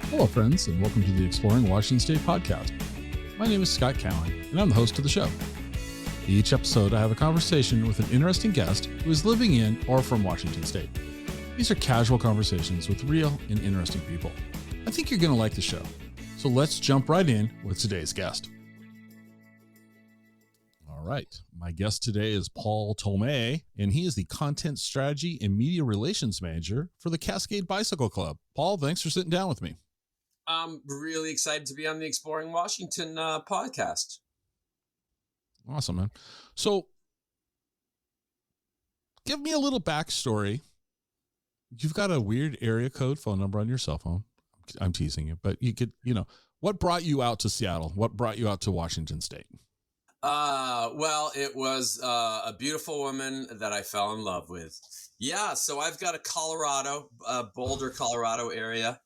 Hello, friends, and welcome to the Exploring Washington State podcast. My name is Scott Cowan, and I'm the host of the show. Each episode, I have a conversation with an interesting guest who is living in or from Washington State. These are casual conversations with real and interesting people. I think you're going to like the show. So let's jump right in with today's guest. All right. My guest today is Paul Tolmé, and he is the Content Strategy and Media Relations Manager for the Cascade Bicycle Club. Paul, thanks for sitting down with me. I'm really excited to be on the Exploring Washington podcast. Awesome, man. So give me a little backstory. You've got a weird area code phone number on your cell phone. I'm teasing you, but you could, what brought you out to Seattle? What brought you out to Washington State? Well, it was a beautiful woman that I fell in love with. Yeah, so I've got a Boulder, Colorado area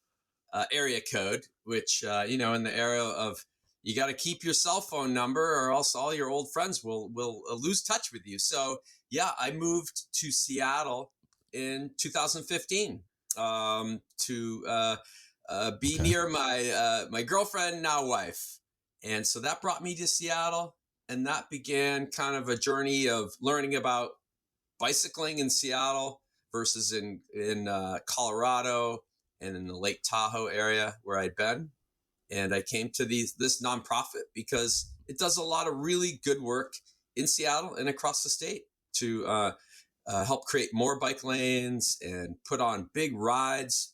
code, which, in the area of you got to keep your cell phone number or else all your old friends will lose touch with you. So, yeah, I moved to Seattle in 2015 to be near my girlfriend, now wife. And so that brought me to Seattle, and that began kind of a journey of learning about bicycling in Seattle versus in Colorado and in the Lake Tahoe area where I'd been. And I came to this nonprofit because it does a lot of really good work in Seattle and across the state to help create more bike lanes and put on big rides.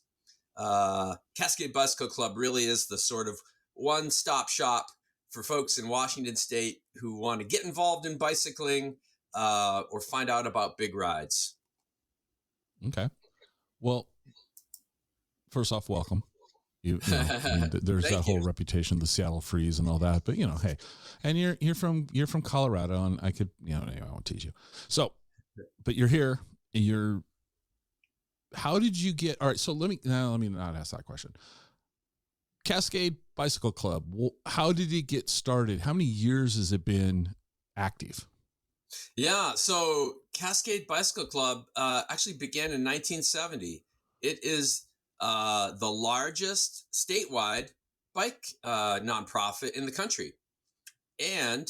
Cascade Bicycle Club really is the sort of one-stop shop for folks in Washington State who want to get involved in bicycling or find out about big rides. Okay. Well, first off, welcome. There's that whole reputation, the Seattle freeze and all that, but hey, and you're from Colorado, and I could, I won't tease you. So, but you're here, and how did you get, all right, so let me not ask that question. Cascade Bicycle Club, how did it get started? How many years has it been active? Yeah, so Cascade Bicycle Club actually began in 1970. It is the largest statewide bike nonprofit in the country. And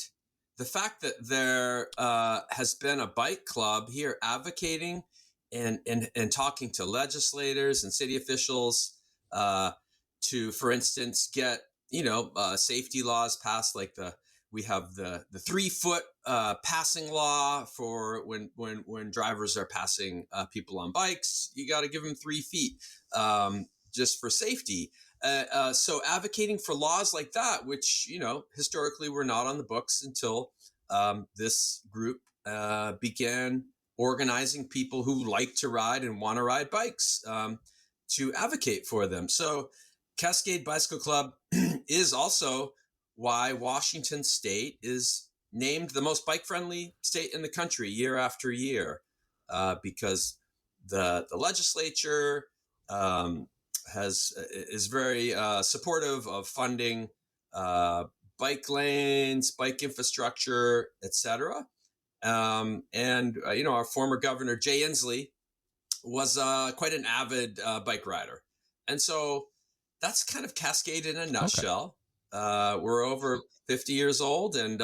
the fact that there has been a bike club here advocating and talking to legislators and city officials to, for instance, get, safety laws passed, like we have the 3-foot passing law for when drivers are passing people on bikes. You got to give them 3 feet just for safety. So advocating for laws like that, which, historically were not on the books until this group began organizing people who like to ride and want to ride bikes to advocate for them. So Cascade Bicycle Club is also why Washington State is named the most bike-friendly state in the country year after year, because the legislature is very supportive of funding bike lanes, bike infrastructure, etc. And our former governor Jay Inslee was quite an avid bike rider, and so that's kind of Cascade in a nutshell. Okay. We're over 50 years old, and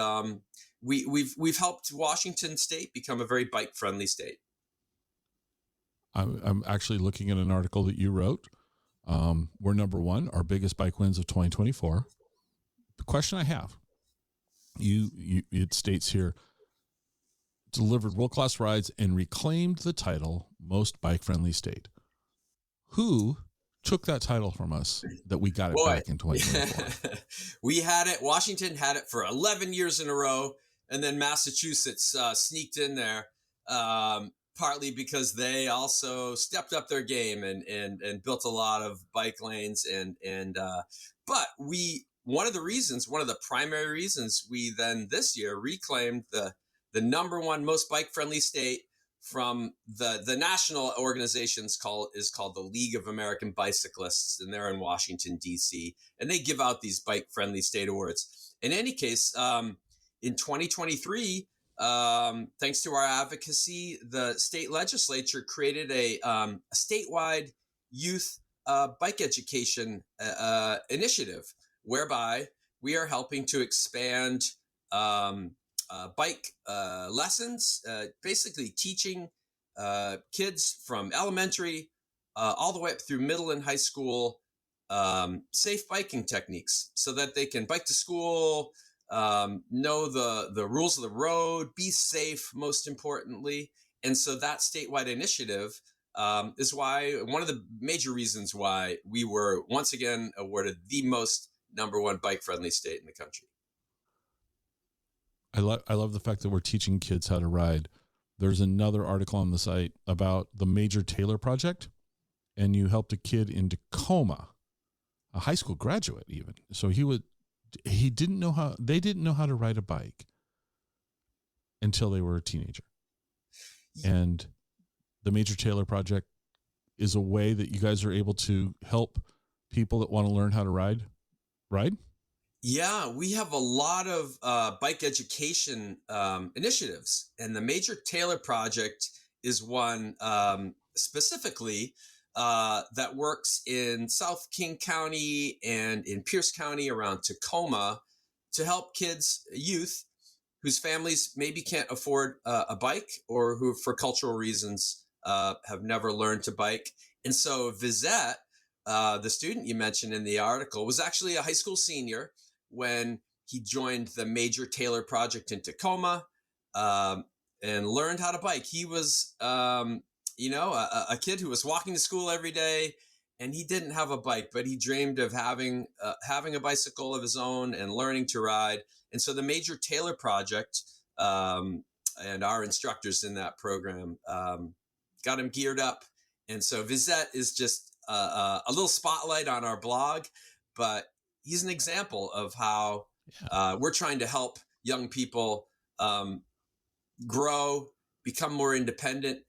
we've helped Washington State become a very bike-friendly state. I'm actually looking at an article that you wrote. We're number one, our biggest bike wins of 2024. The question I have, it states here, delivered world-class rides and reclaimed the title most bike-friendly state. Who took that title from us that we got it back in 2024? We had it. Washington had it for 11 years in a row, and then Massachusetts sneaked in there, partly because they also stepped up their game and built a lot of bike lanes. But one of the primary reasons we then this year reclaimed the number one most bike-friendly state from the national organization is called the League of American Bicyclists, and they're in Washington, D.C., and they give out these bike-friendly state awards. In any case, in 2023, thanks to our advocacy, the state legislature created a statewide youth bike education initiative, whereby we are helping to expand bike lessons, basically teaching kids from elementary all the way up through middle and high school safe biking techniques so that they can bike to school, know the rules of the road, be safe, most importantly. And so that statewide initiative is why one of the major reasons why we were once again awarded the most #1 bike friendly state in the country. I love the fact that we're teaching kids how to ride. There's another article on the site about the Major Taylor Project, and you helped a kid in Tacoma, a high school graduate even. So they didn't know how to ride a bike until they were a teenager. And the Major Taylor Project is a way that you guys are able to help people that want to learn how to ride. Yeah, we have a lot of bike education initiatives, and the Major Taylor Project is one specifically that works in South King County and in Pierce County around Tacoma to help youth whose families maybe can't afford a bike or who, for cultural reasons, have never learned to bike. And so Vizette, the student you mentioned in the article, was actually a high school senior when he joined the Major Taylor Project in Tacoma and learned how to bike. He was, a kid who was walking to school every day, and he didn't have a bike, but he dreamed of having a bicycle of his own and learning to ride. And so the Major Taylor Project and our instructors in that program got him geared up. And so Vizette is just a little spotlight on our blog, but he's an example of how we're trying to help young people grow, become more independent,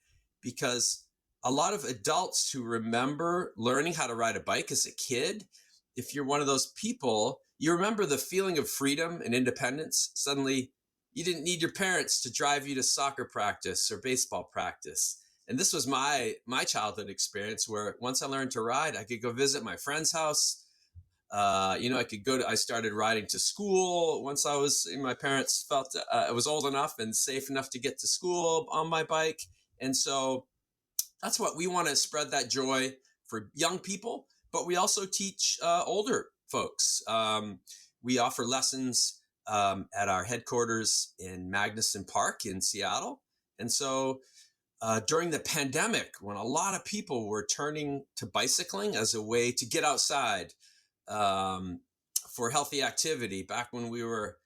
because a lot of adults who remember learning how to ride a bike as a kid, if you're one of those people, you remember the feeling of freedom and independence. Suddenly, you didn't need your parents to drive you to soccer practice or baseball practice. And this was my childhood experience, where once I learned to ride, I could go visit my friend's house. I started riding to school once my parents felt I was old enough and safe enough to get to school on my bike. And so that's what we want to spread, that joy for young people, but we also teach older folks. We offer lessons at our headquarters in Magnuson Park in Seattle. And so during the pandemic, when a lot of people were turning to bicycling as a way to get outside for healthy activity, back when we were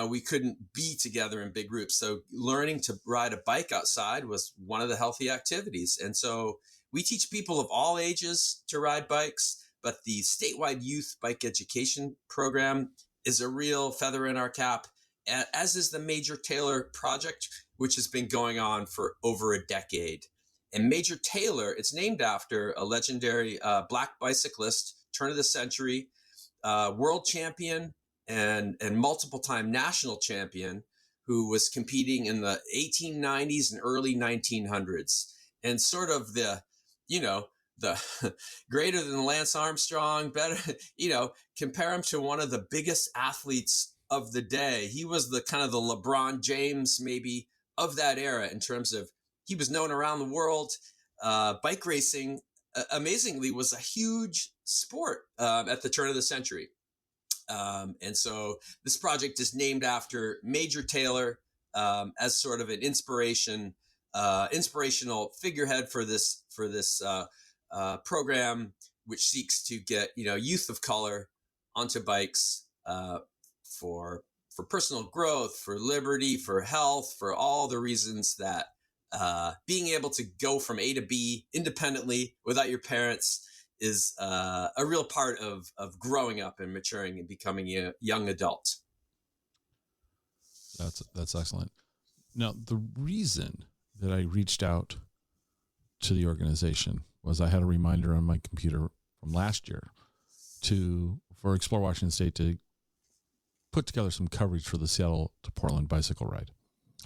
we couldn't be together in big groups. So learning to ride a bike outside was one of the healthy activities. And so we teach people of all ages to ride bikes, but the statewide youth bike education program is a real feather in our cap, as is the Major Taylor Project, which has been going on for over a decade. And Major Taylor, it's named after a legendary black bicyclist, turn of the century, world champion, and multiple time national champion, who was competing in the 1890s and early 1900s, and sort of the greater than Lance Armstrong, better, compare him to one of the biggest athletes of the day. He was the kind of the LeBron James maybe of that era, in terms of he was known around the world. Bike racing, amazingly, was a huge sport at the turn of the century. And so this project is named after Major Taylor as sort of an inspirational figurehead for this program, which seeks to get youth of color onto bikes for personal growth, for liberty, for health, for all the reasons that being able to go from A to B independently without your parents is a real part of growing up and maturing and becoming a young adult. That's excellent. Now, the reason that I reached out to the organization was I had a reminder on my computer from last year for Explore Washington State to put together some coverage for the Seattle to Portland bicycle ride.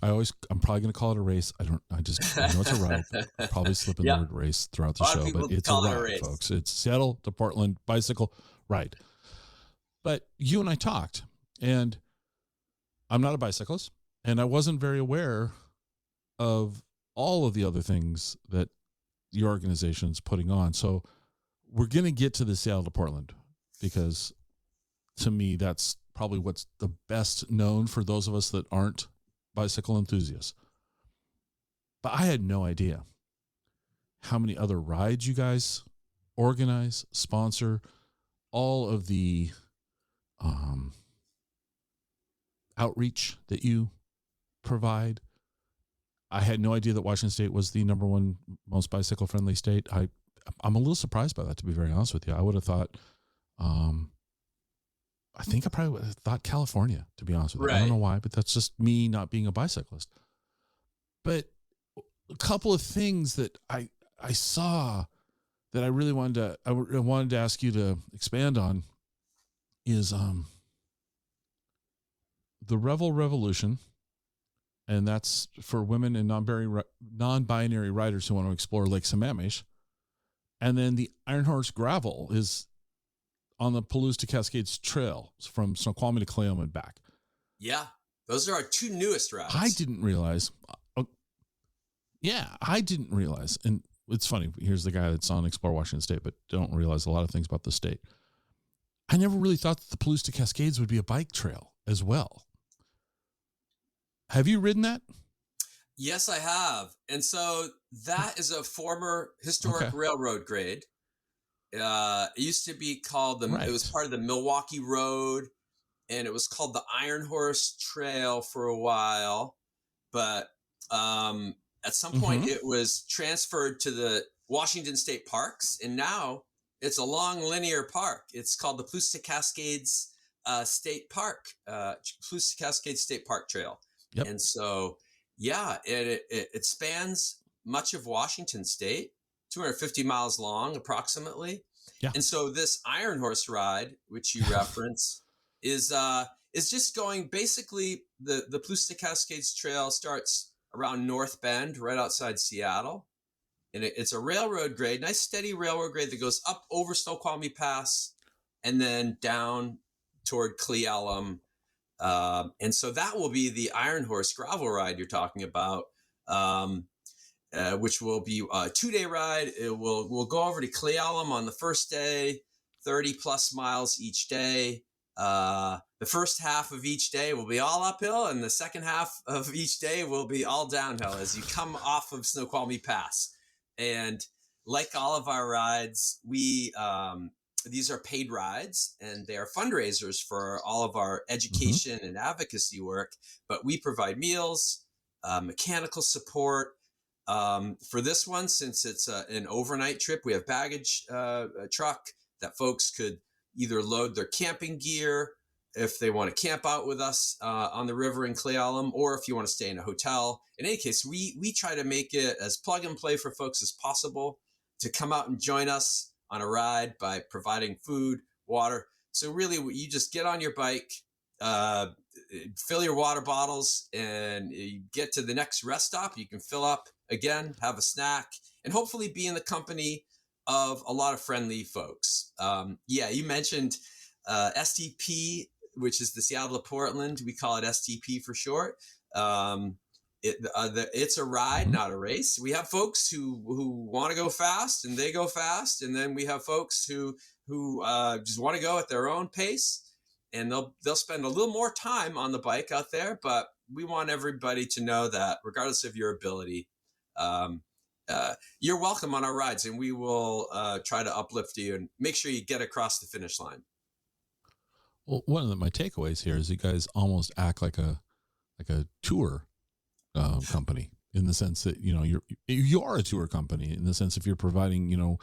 I'm probably going to call it a race. I know it's a ride. I'll probably slip in the Yeah, word race throughout a the lot of show, people but it's a call it a ride, race. folks. It's Seattle to Portland bicycle ride. But you and I talked, and I'm not a bicyclist, and I wasn't very aware of all of the other things that your organization's putting on. So we're going to get to the Seattle to Portland, because to me, that's probably what's the best known for those of us that aren't bicycle enthusiasts. But I had no idea how many other rides you guys organize, sponsor, all of the outreach that you provide. I had no idea that Washington State was the number one most bicycle friendly state. I'm a little surprised by that, to be very honest with you. I would have thought, I think I probably would have thought California, to be honest with you. Right. I don't know why, but that's just me not being a bicyclist. But a couple of things that I saw that I really wanted to ask you to expand on is the Revel Revolution, and that's for women and non-binary riders who want to explore Lake Sammamish. And then the Iron Horse Gravel is on the Palouse to Cascades Trail from Snoqualmie to Clayum and back. Yeah, those are our two newest routes. I didn't realize. I didn't realize. And it's funny. Here's the guy that's on Explore Washington State, but don't realize a lot of things about the state. I never really thought that the Palouse to Cascades would be a bike trail as well. Have you ridden that? Yes, I have. And so that is a former historic railroad grade. It used to be called it was part of the Milwaukee Road, and it was called the Iron Horse Trail for a while. But at some point it was transferred to the Washington State Parks, and now it's a long linear park. It's called the Palouse to Cascades State Park, Palouse to Cascades State Park Trail. Yep. And so, it spans much of Washington State, 250 miles long, approximately. Yeah. And so this Iron Horse ride, which you reference, is just going basically the Palouse to Cascades Trail starts around North Bend, right outside Seattle. And it's a railroad grade, nice steady railroad grade that goes up over Snoqualmie Pass and then down toward Cle Elum. And so that will be the Iron Horse gravel ride you're talking about, which will be a 2-day ride. We'll go over to Cle Elum on the first day, 30 plus miles each day. The first half of each day will be all uphill, and the second half of each day will be all downhill as you come off of Snoqualmie Pass. And like all of our rides, these are paid rides, and they are fundraisers for all of our education and advocacy work. But we provide meals, mechanical support. For this one, since it's an overnight trip, we have baggage truck that folks could either load their camping gear if they want to camp out with us on the river in Cle Elum, or if you want to stay in a hotel. In any case, we try to make it as plug and play for folks as possible to come out and join us on a ride by providing food, water. So really, you just get on your bike, fill your water bottles, and you get to the next rest stop. You can fill up again, have a snack, and hopefully be in the company of a lot of friendly folks. You mentioned STP, which is the Seattle to Portland. We call it STP for short. It's a ride, not a race. We have folks who want to go fast, and they go fast, and then we have folks who just want to go at their own pace, and they'll spend a little more time on the bike out there. But we want everybody to know that regardless of your ability, you're welcome on our rides, and we will try to uplift you and make sure you get across the finish line. Well, one of my takeaways here is you guys almost act like a tour company, in the sense that you are a tour company, in the sense if you're providing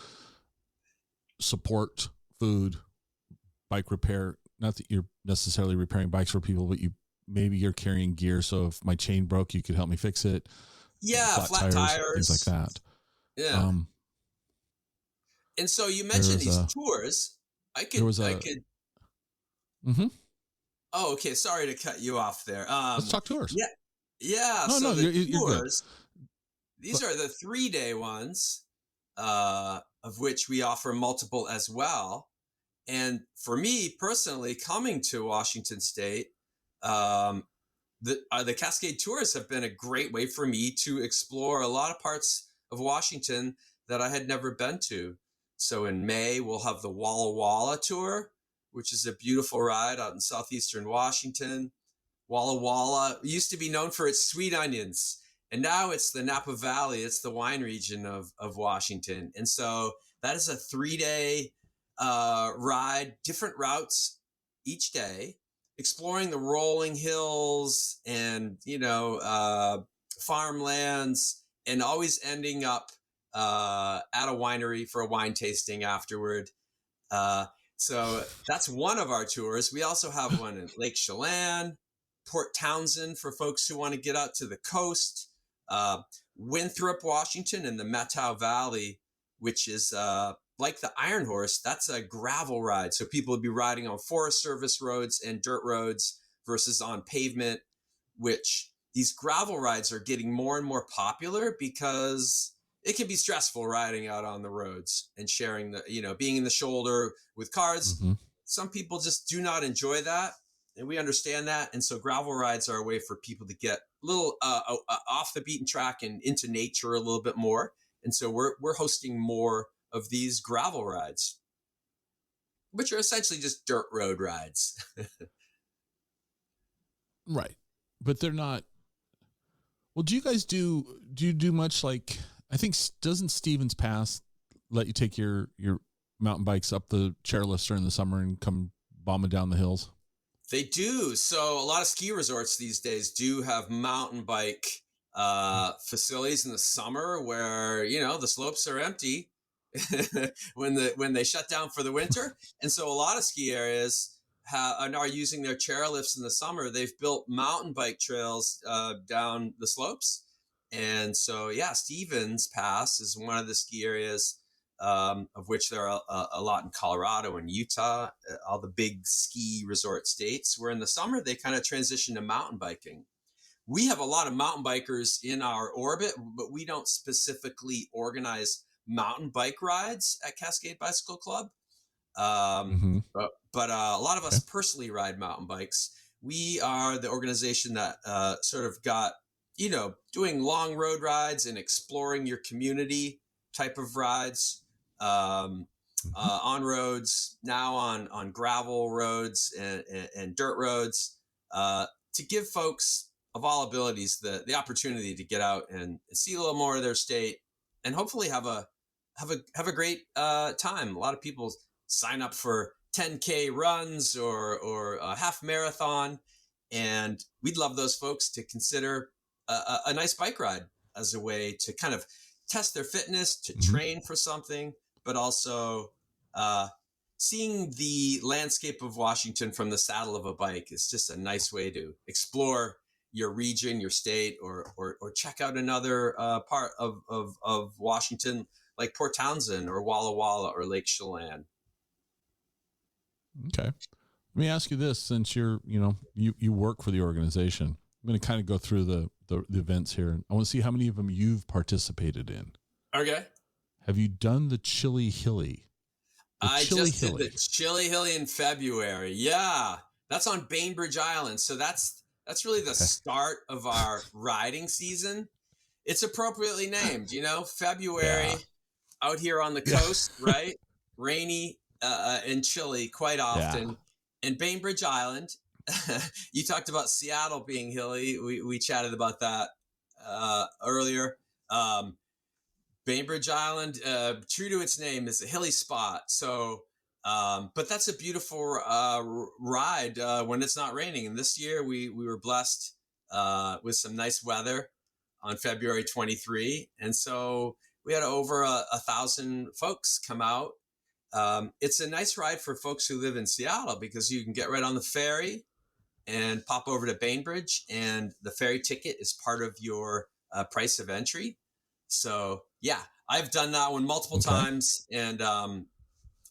support, food, bike repair. Not that you're necessarily repairing bikes for people, but maybe you're carrying gear. So if my chain broke, you could help me fix it. Yeah, flat tires, things like that. Yeah. And so you mentioned these tours. I could. Mm-hmm. Oh, okay. Sorry to cut you off there. Let's talk tours. Yeah. Yeah, No, so no, the you're good. tours, these But are the 3-day ones, of which we offer multiple as well. And for me personally, coming to Washington State, um, the Cascade tours have been a great way for me to explore a lot of parts of Washington that I had never been to. So in May, we'll have the Walla Walla tour, which is a beautiful ride out in southeastern Washington. Walla Walla used to be known for its sweet onions, and now it's the Napa Valley. It's the wine region of Washington. And so that is a 3-day ride, different routes each day, exploring the rolling hills and, farmlands, and always ending up at a winery for a wine tasting afterward. Uh, so that's one of our tours. We also have one in Lake Chelan, Port Townsend for folks who want to get out to the coast, Winthrop, Washington, and the Methow Valley, which is like the Iron Horse. That's a gravel ride. So people would be riding on Forest Service roads and dirt roads versus on pavement, which these gravel rides are getting more and more popular because it can be stressful riding out on the roads and sharing being in the shoulder with cars. mm-hmm. Some people just do not enjoy that, and we understand that. And so gravel rides are a way for people to get a little off the beaten track and into nature a little bit more. And so we're hosting more of these gravel rides, which are essentially just dirt road rides. Right, but they're not. Well, do you do much like, I think, doesn't Stevens Pass let you take your mountain bikes up the chairlifts during the summer and come bombing down the hills? They do. So a lot of ski resorts these days do have mountain bike facilities in the summer where, the slopes are empty when they shut down for the winter. And so a lot of ski areas are using their chairlifts in the summer. They've built mountain bike trails down the slopes. And so, yeah, Stevens Pass is one of the ski areas, of which there are a lot in Colorado and Utah, all the big ski resort states, where in the summer they kind of transition to mountain biking. We have a lot of mountain bikers in our orbit, but we don't specifically organize mountain bike rides at Cascade Bicycle Club. Mm-hmm. But a lot of us personally ride mountain bikes. We are the organization that sort of got, doing long road rides and exploring your community type of rides, on roads, now on gravel roads and dirt roads, to give folks of all abilities the opportunity to get out and see a little more of their state, and hopefully have a great time. A lot of people sign up for 10K runs or a half marathon, and we'd love those folks to consider a nice bike ride as a way to kind of test their fitness, to train for something, but also seeing the landscape of Washington from the saddle of a bike is just a nice way to explore your region, your state, or check out another part of Washington, like Port Townsend or Walla Walla or Lake Chelan. Okay. Let me ask you this, since you work for the organization. I'm going to kind of go through the events here. I want to see how many of them you've participated in. Okay. Have you done the Chili Hilly? I just did the Chili Hilly in February. Yeah. That's on Bainbridge Island. So that's really the start of our riding season. It's appropriately named, February out here on the coast, right? Rainy and chilly quite often. Yeah. And Bainbridge Island, you talked about Seattle being hilly. We chatted about that earlier. Bainbridge Island, true to its name, is a hilly spot. So, but that's a beautiful ride when it's not raining. And this year we were blessed with some nice weather on February 23. And so we had over 1,000 folks come out. It's a nice ride for folks who live in Seattle because you can get right on the ferry and pop over to Bainbridge, and the ferry ticket is part of your price of entry. So yeah, I've done that one multiple times, and I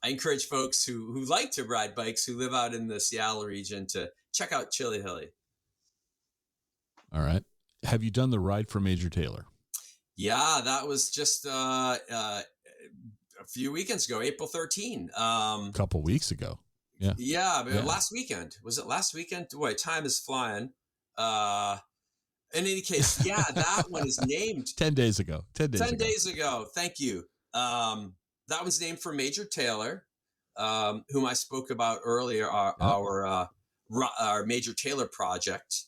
encourage folks who like to ride bikes, who live out in the Seattle region, to check out Chili Hilly. All right. have you done the ride for Major Taylor? Yeah, that was just a few weekends ago, April 13. A couple weeks ago. Yeah. Yeah, but last weekend. Was it last weekend? Boy, time is flying. In any case, yeah, that one is named 10 days ago. 10 days ago. Thank you. That was named for Major Taylor, whom I spoke about earlier, our Major Taylor project.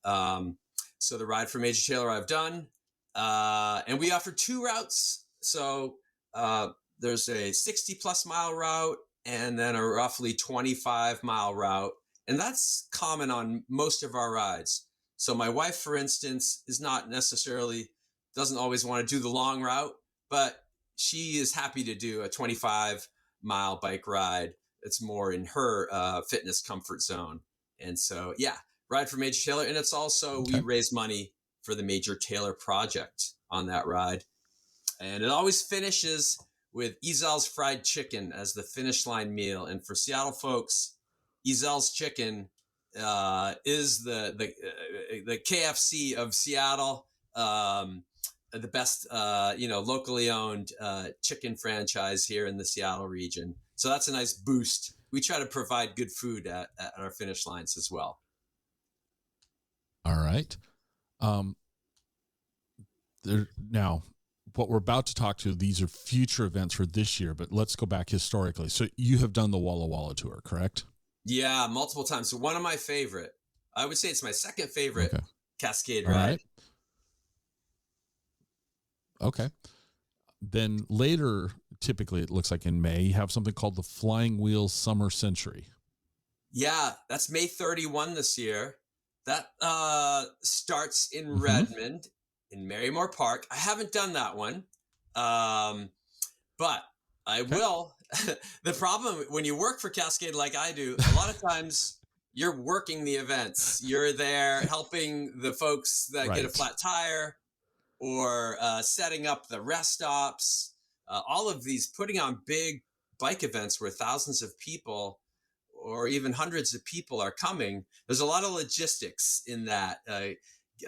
So the ride for Major Taylor I've done. And we offer 2 routes. So there's a 60 plus mile route and then a roughly 25 mile route. And that's common on most of our rides. So my wife, for instance, doesn't always want to do the long route, but she is happy to do a 25 mile bike ride. It's more in her fitness comfort zone. And so, yeah, ride for Major Taylor. And it's also, we raise money for the Major Taylor project on that ride. And it always finishes with Ezel's fried chicken as the finish line meal. And for Seattle folks, Ezel's chicken is the KFC of Seattle, the best locally owned chicken franchise here in the Seattle region. So that's a nice boost. We try to provide good food at our finish lines as well. All right. Now, what we're about to talk to, these are future events for this year, but let's go back historically. So you have done the Walla Walla tour, correct? Yeah, multiple times. So one of my favorite, I would say it's my second favorite Cascade ride. Right. Okay. Then later, typically it looks like in May, you have something called the Flying Wheels Summer Century. Yeah, that's May 31 this year. That starts in Redmond in Marymore Park. I haven't done that one, but I will. The problem when you work for Cascade like I do, a lot of times you're working the events. You're there helping the folks that get a flat tire or setting up the rest stops. All of these, putting on big bike events where thousands of people or even hundreds of people are coming. There's a lot of logistics in that, a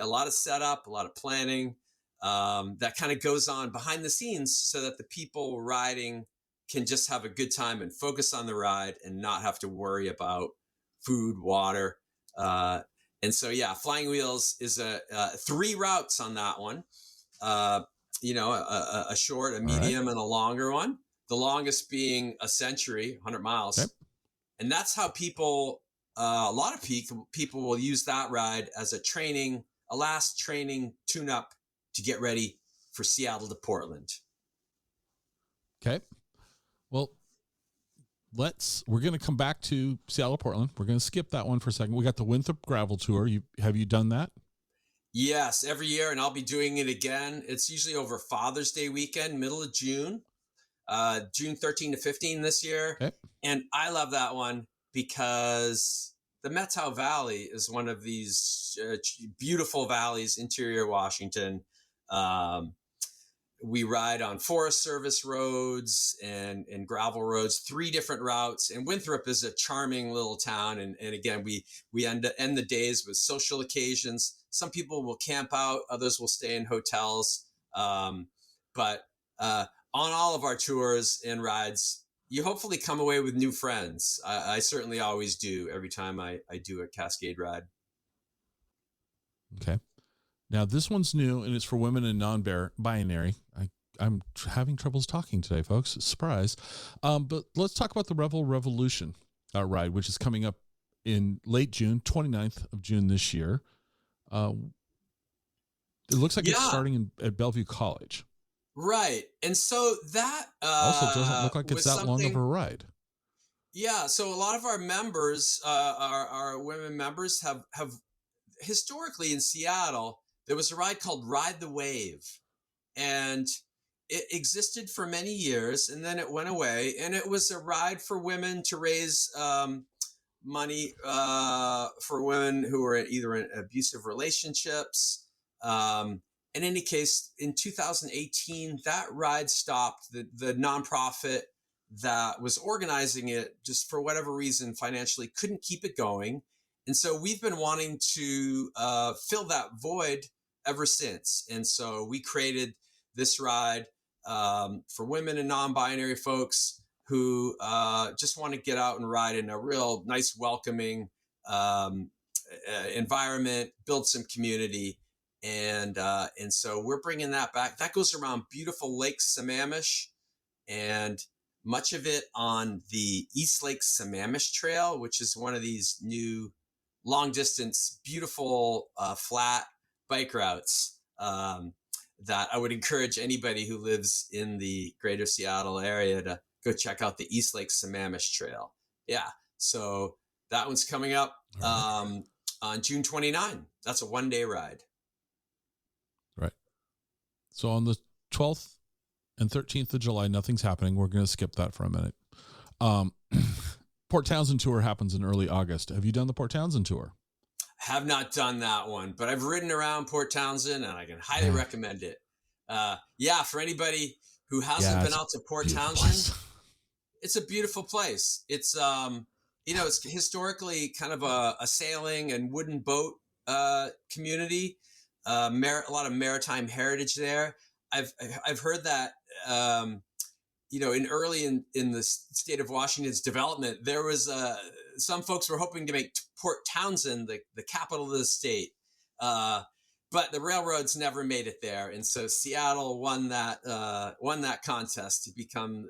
lot of setup, a lot of planning that kind of goes on behind the scenes so that the people riding can just have a good time and focus on the ride and not have to worry about food, water. And so, yeah, Flying Wheels is 3 routes on that one. A short, a medium, and a longer one. The longest being a century, 100 miles. Okay. And that's how a lot of people will use that ride as a last training tune-up to get ready for Seattle to Portland. Okay. Well, we're going to come back to Seattle, Portland. We're going to skip that one for a second. We got the Winthrop Gravel Tour. Have you done that? Yes, every year, and I'll be doing it again. It's usually over Father's Day weekend, middle of June, June 13 to 15 this year. Okay. And I love that one because the Methow Valley is one of these beautiful valleys, interior Washington. We ride on Forest Service roads and gravel roads, 3 different routes. And Winthrop is a charming little town. And again, we end the days with social occasions. Some people will camp out, others will stay in hotels. But on all of our tours and rides, you hopefully come away with new friends. I certainly always do every time I do a Cascade ride. Okay. Now, this one's new, and it's for women and non-binary. I'm having troubles talking today, folks. Surprise. But let's talk about the Revel Revolution ride, which is coming up in late June, 29th of June this year. It looks like it's starting at Bellevue College. Right. And so that also doesn't look like it's that long of a ride. Yeah. So a lot of our members, our women members have historically in Seattle, there was a ride called Ride the Wave, and it existed for many years, and then it went away. And it was a ride for women to raise money for women who were either in abusive relationships. In any case, in 2018, that ride stopped. The nonprofit that was organizing it, just for whatever reason, financially couldn't keep it going. And so we've been wanting to fill that void ever since. And so we created this ride for women and non-binary folks who just want to get out and ride in a real nice, welcoming environment, build some community. And so we're bringing that back. That goes around beautiful Lake Sammamish, and much of it on the East Lake Sammamish Trail, which is one of these new long distance, beautiful, flat bike routes that I would encourage anybody who lives in the greater Seattle area to go check out the East Lake Sammamish Trail. Yeah. So that one's coming up on June 29. That's a 1-day ride. Right. So on the 12th and 13th of July, nothing's happening. We're going to skip that for a minute. Port Townsend tour happens in early August. Have you done the Port Townsend tour? Have not done that one, but I've ridden around Port Townsend and I can highly recommend it. For anybody who hasn't been out to Port Townsend, it's a beautiful place. It's, it's historically kind of a sailing and wooden boat community. A lot of maritime heritage there. I've heard that, in the state of Washington's development, there was some folks were hoping to make Port Townsend the capital of the state, but the railroads never made it there, and so Seattle won that contest to become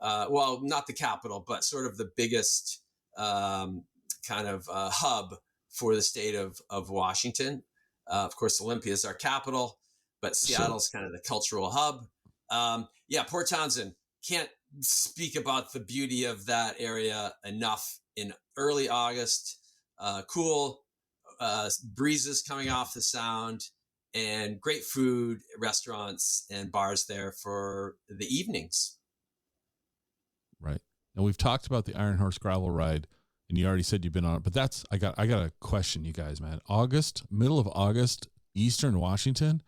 not the capital, but sort of the biggest kind of hub for the state of Washington. Of course, Olympia is our capital, but Seattle's kind of the cultural hub. Port Townsend, can't speak about the beauty of that area enough. In early August, cool breezes coming off the sound, and great food, restaurants, and bars there for the evenings. Right. And we've talked about the Iron Horse gravel ride, and you already said you've been on it, but I got a question, you guys, man. Middle of August, Eastern Washington.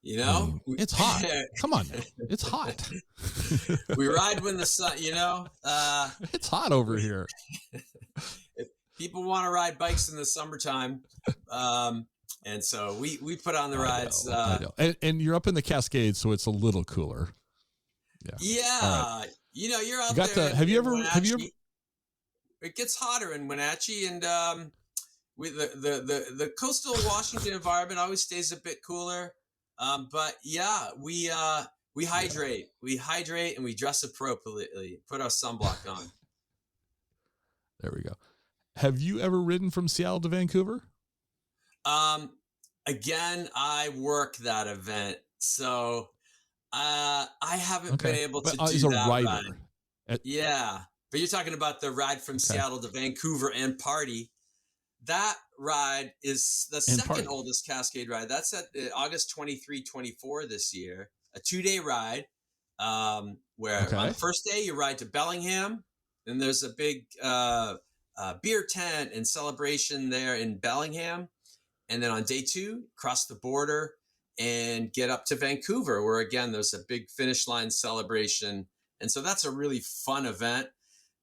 It's hot. Come on, it's hot. We ride when the sun, it's hot over here. If people want to ride bikes in the summertime, and so we put on the rides. I know. And you're up in the Cascade, so it's a little cooler. Yeah. Right. You're out there. Have you ever? It gets hotter in Wenatchee, and the coastal Washington environment always stays a bit cooler. But we hydrate. We hydrate and we dress appropriately. Put our sunblock on. There we go. Have you ever ridden from Seattle to Vancouver? Again, I work that event, so I haven't been able to do that ride. But you're talking about the ride from Seattle to Vancouver and party. That ride is the second oldest Cascade ride. That's at August 23, 24 this year. A 2-day ride where on the first day you ride to Bellingham, and there's a big beer tent and celebration there in Bellingham. And then on day 2, cross the border and get up to Vancouver, where again there's a big finish line celebration. And so that's a really fun event.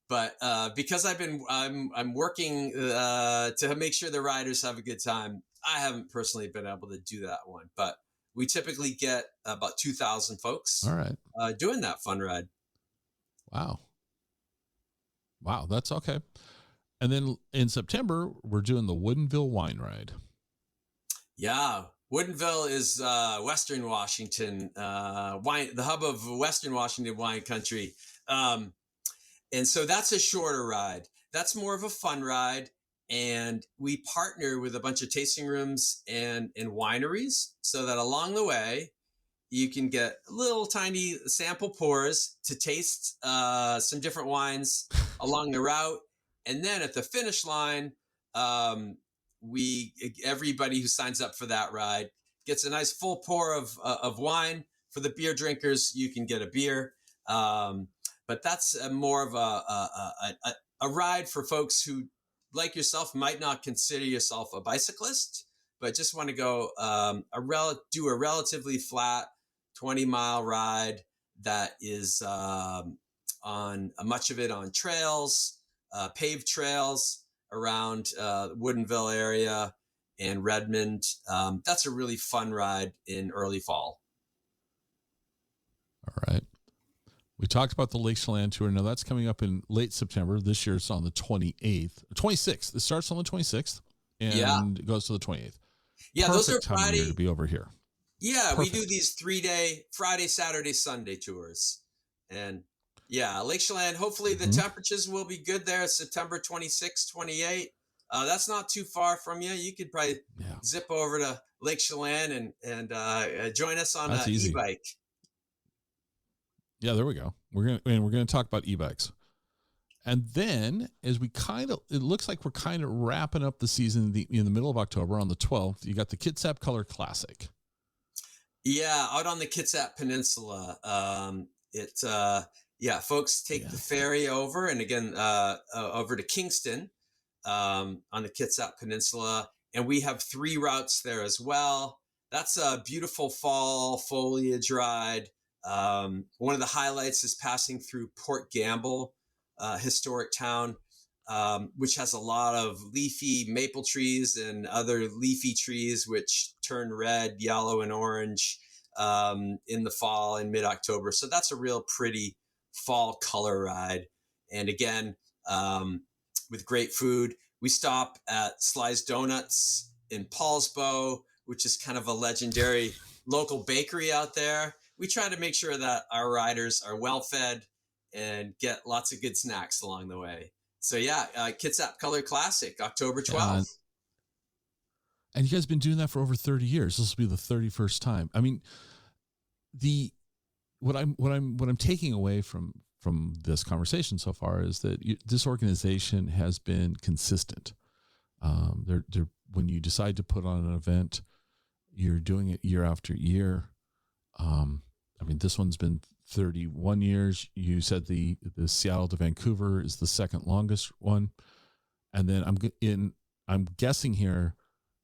But because I'm working to make sure the riders have a good time, I haven't personally been able to do that one. But we typically get about 2,000 folks doing that fun ride. Wow, that's okay. And then in September, we're doing the Woodinville Wine Ride. Yeah, Woodinville is Western Washington, the hub of Western Washington wine country. And so that's a shorter ride. That's more of a fun ride. And we partner with a bunch of tasting rooms and wineries so that along the way, you can get little tiny sample pours to taste some different wines along the route. And then at the finish line, everybody who signs up for that ride gets a nice full pour of wine. For the beer drinkers, you can get a beer. But that's more of a ride for folks who, like yourself, might not consider yourself a bicyclist, but just want to go do a relatively flat 20-mile ride that is on much of it on trails, paved trails around Woodinville area, and Redmond. That's a really fun ride in early fall. All right. We talked about the Lake Chelan Tour. Now that's coming up in late September. This year it's on the 26th. It starts on the 26th and it goes to the 28th. Yeah, Perfect those are time of year to be over here. Yeah, we do these 3-day Friday, Saturday, Sunday tours. And yeah, Lake Chelan, hopefully the temperatures will be good there. September 26, 28. That's not too far from you. You could probably zip over to Lake Chelan and join us on an e-bike. Yeah, there we go. We're gonna talk about e-bikes. And then as it looks like we're kind of wrapping up the season in the middle of October on the 12th, you got the Kitsap Color Classic. Yeah, out on the Kitsap Peninsula. Folks take the ferry over, and again, over to Kingston on the Kitsap Peninsula. And we have 3 routes there as well. That's a beautiful fall foliage ride. One of the highlights is passing through Port Gamble, historic town, which has a lot of leafy maple trees and other leafy trees, which turn red, yellow, and orange in the fall in mid-October. So that's a real pretty fall color ride. And again, with great food, we stop at Sly's Donuts in Paulsbo, which is kind of a legendary local bakery out there. We try to make sure that our riders are well fed and get lots of good snacks along the way. So Kitsap Color Classic, October 12th. And you guys have been doing that for over 30 years. This will be the 31st time. I mean, what I'm taking away from this conversation so far is that this organization has been consistent. When you decide to put on an event, you're doing it year after year. This one's been 31 years. You said the Seattle to Vancouver is the second longest one. And then I'm guessing here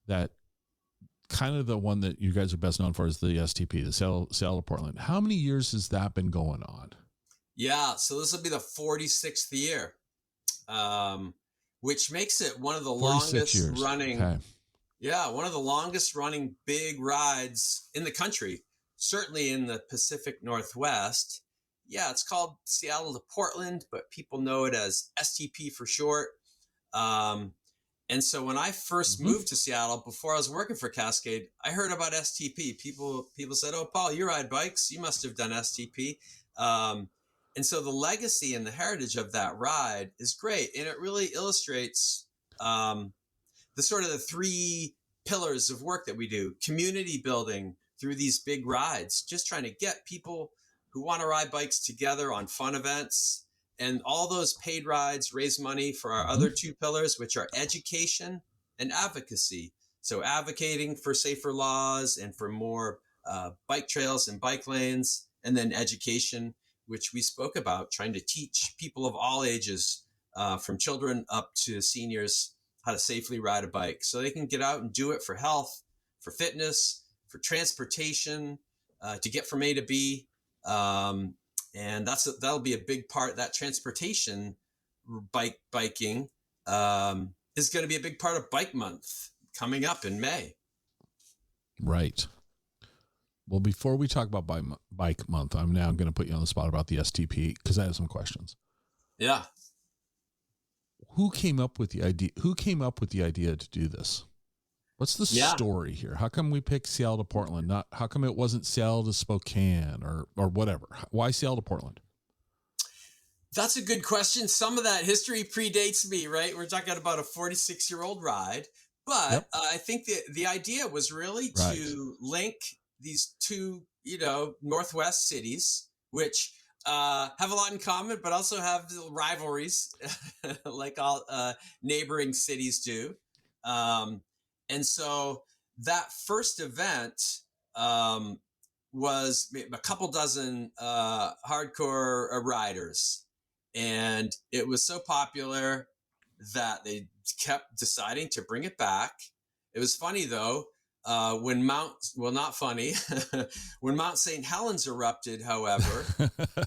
that kind of the one that you guys are best known for is the STP, the Seattle to Portland. How many years has that been going on? Yeah, so this will be the 46th year, which makes it one of the longest running. Okay. Yeah, one of the longest running big rides in the country, certainly in the Pacific Northwest. Yeah, it's called Seattle to Portland, but people know it as STP for short. And so when I first moved to Seattle, before I was working for Cascade, I heard about STP. People said, "Oh, Paul, you ride bikes. You must have done STP." And so the legacy and the heritage of that ride is great. And it really illustrates the sort of the 3 pillars of work that we do: community building through these big rides, just trying to get people who want to ride bikes together on fun events. And all those paid rides raise money for our other 2 pillars, which are education and advocacy. So advocating for safer laws and for more bike trails and bike lanes, and then education, which we spoke about, trying to teach people of all ages, from children up to seniors, how to safely ride a bike so they can get out and do it for health, for fitness, for transportation, to get from A to B. And that'll be a big part. That transportation biking is going to be a big part of Bike Month coming up in May. Right. Well, before we talk about Bike Month, I'm now going to put you on the spot about the STP because I have some questions. Yeah. Who came up with the idea to do this? What's the story here? How come we picked Seattle to Portland? How come it wasn't Seattle to Spokane or whatever? Why Seattle to Portland? That's a good question. Some of that history predates me, right? We're talking about a 46-year-old ride. But I think the idea was really to link these 2, Northwest cities, which have a lot in common, but also have rivalries like all neighboring cities do. And so that first event was a couple dozen hardcore riders. And it was so popular that they kept deciding to bring it back. It was funny, though, when Mount St. Helens erupted, however,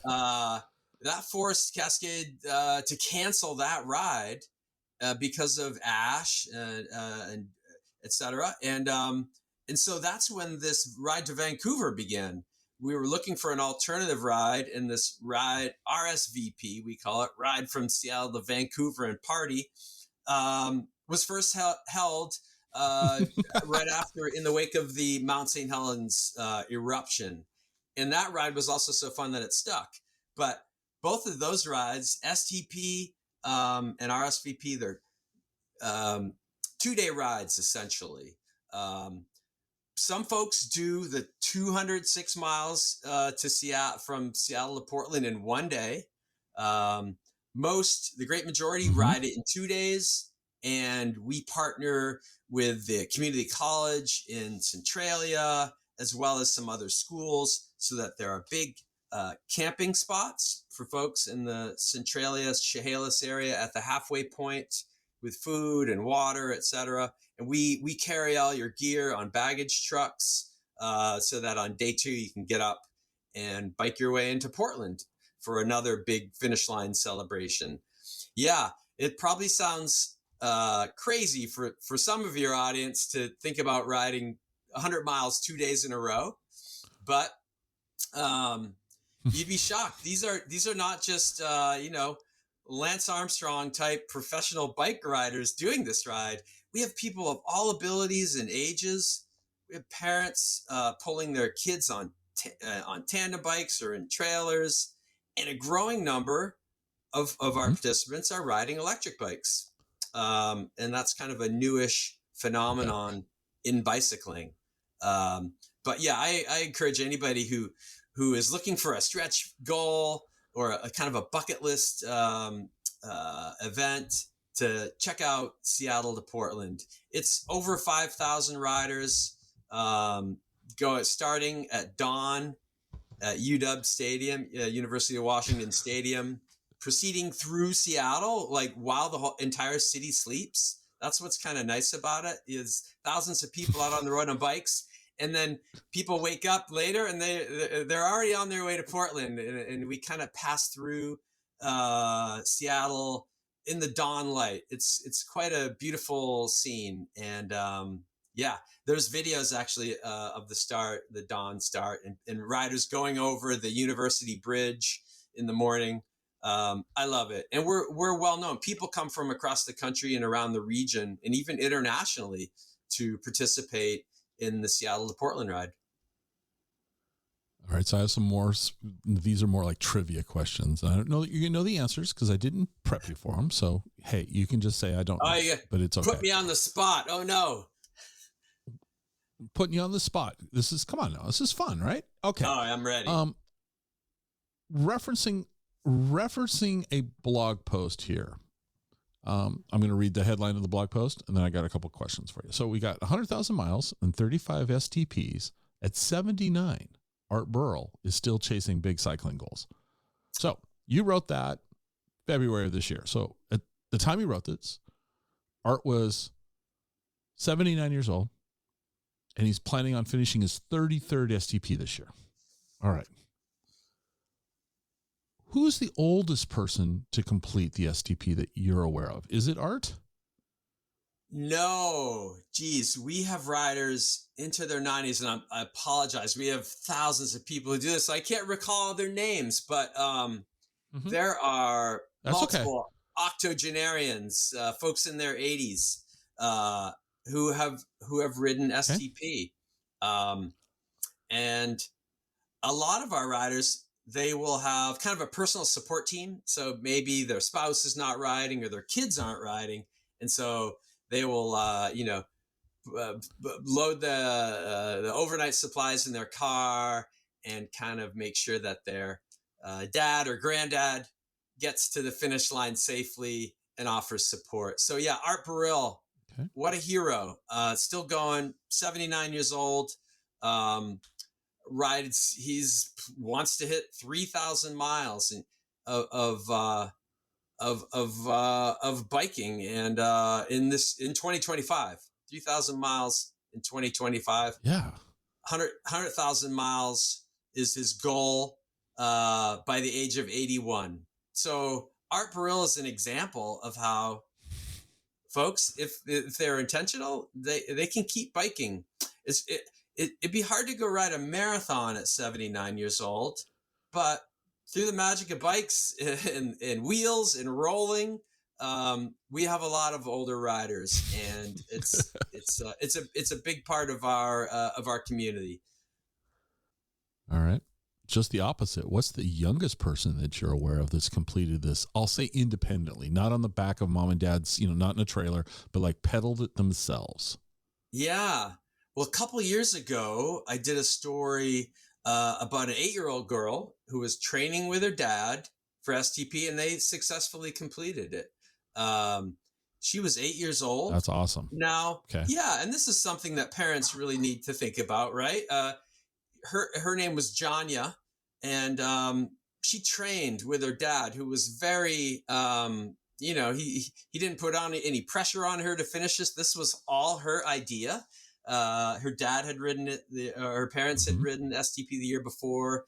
that forced Cascade to cancel that ride because of ash and etc. And so that's when this ride to Vancouver began. We were looking for an alternative ride, and this ride, RSVP, we call it, Ride from Seattle to Vancouver and Party, was first held right after, in the wake of the Mount St. Helens eruption. And that ride was also so fun that it stuck. But both of those rides, STP and RSVP, they're 2-day rides, essentially. Some folks do the 206 miles to Seattle, from Seattle to Portland, in 1 day. The great majority, ride it in 2 days. And we partner with the community college in Centralia, as well as some other schools, so that there are big camping spots for folks in the Centralia, Chehalis area at the halfway point, with food and water, etc. And we carry all your gear on baggage trucks, so that on day 2 you can get up and bike your way into Portland for another big finish line celebration. Yeah, it probably sounds crazy for some of your audience to think about riding 100 miles 2 days in a row, but you'd be shocked. These are not just Lance Armstrong type professional bike riders doing this ride. We have people of all abilities and ages. We have parents pulling their kids on tandem bikes or in trailers, and a growing number of our participants are riding electric bikes. And that's kind of a newish phenomenon in bicycling. But yeah, I encourage anybody who is looking for a stretch goal or a kind of a bucket list event to check out Seattle to Portland. It's over 5,000 riders starting at dawn at UW Stadium, University of Washington Stadium, proceeding through Seattle, like while the whole entire city sleeps. That's what's kind of nice about it, is thousands of people out on the road on bikes. And then people wake up later and they're already on their way to Portland. And we kind of pass through Seattle in the dawn light. It's quite a beautiful scene. And there's videos actually of the dawn start, and riders going over the University Bridge in the morning. I love it. And we're well known. People come from across the country and around the region, and even internationally, to participate in the Seattle to Portland ride. All right. So I have some more. These are more like trivia questions. I don't know that you're going to know the answers because I didn't prep you for them. So, hey, you can just say, I don't know, but it's okay. Put me on the spot. Oh no. Putting you on the spot. Come on now. This is fun, right? Okay. Oh, I'm ready. Referencing a blog post here. I'm going to read the headline of the blog post, and then I got a couple questions for you. So we got 100,000 miles and 35 STPs at 79. Art Burrell is still chasing big cycling goals. So you wrote that February of this year. So at the time you wrote this, Art was 79 years old, and he's planning on finishing his 33rd STP this year. All right. Who's the oldest person to complete the STP that you're aware of? Is it Art? No. Geez, we have riders into their 90s, and I apologize. We have thousands of people who do this. So I can't recall their names, but there are multiple octogenarians, folks in their 80s, who have ridden STP. And a lot of our riders, they will have kind of a personal support team. So maybe their spouse is not riding or their kids aren't riding. And so they will, load the overnight supplies in their car and kind of make sure that their dad or granddad gets to the finish line safely and offers support. So yeah, Art Burrell, what a hero. Still going, 79 years old. Wants to hit 3,000 miles of biking, and in 2025, 3,000 miles in 2025. Yeah, 100,000 miles is his goal by the age of 81. So Art Burrell is an example of how folks, if they're intentional, they can keep biking. It'd be hard to go ride a marathon at 79 years old, but through the magic of bikes and wheels and rolling, we have a lot of older riders, and it's a big part of our community. All right. Just the opposite. What's the youngest person that you're aware of that's completed this? I'll say independently, not on the back of mom and dad's, not in a trailer, but like pedaled it themselves. Yeah. Well, a couple of years ago, I did a story about an 8-year-old girl who was training with her dad for STP, and they successfully completed it. She was 8 years old. That's awesome. Now, okay. Yeah, and this is something that parents really need to think about, right? Her name was Janya, and she trained with her dad, who was very, he didn't put on any pressure on her to finish this. This was all her idea. Her dad had ridden it, her parents had ridden STP the year before.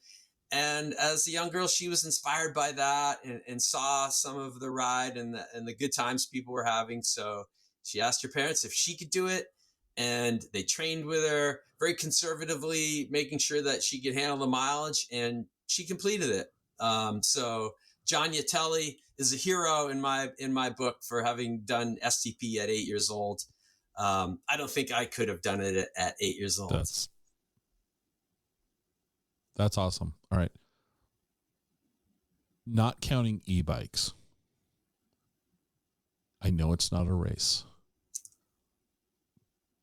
And as a young girl, she was inspired by that and saw some of the ride and the good times people were having. So she asked her parents if she could do it. And they trained with her very conservatively, making sure that she could handle the mileage, and she completed it. So Janya Telly is a hero in my book for having done STP at 8 years old. I don't think I could have done it at 8 years old. That's awesome. All right. Not counting e-bikes. I know it's not a race,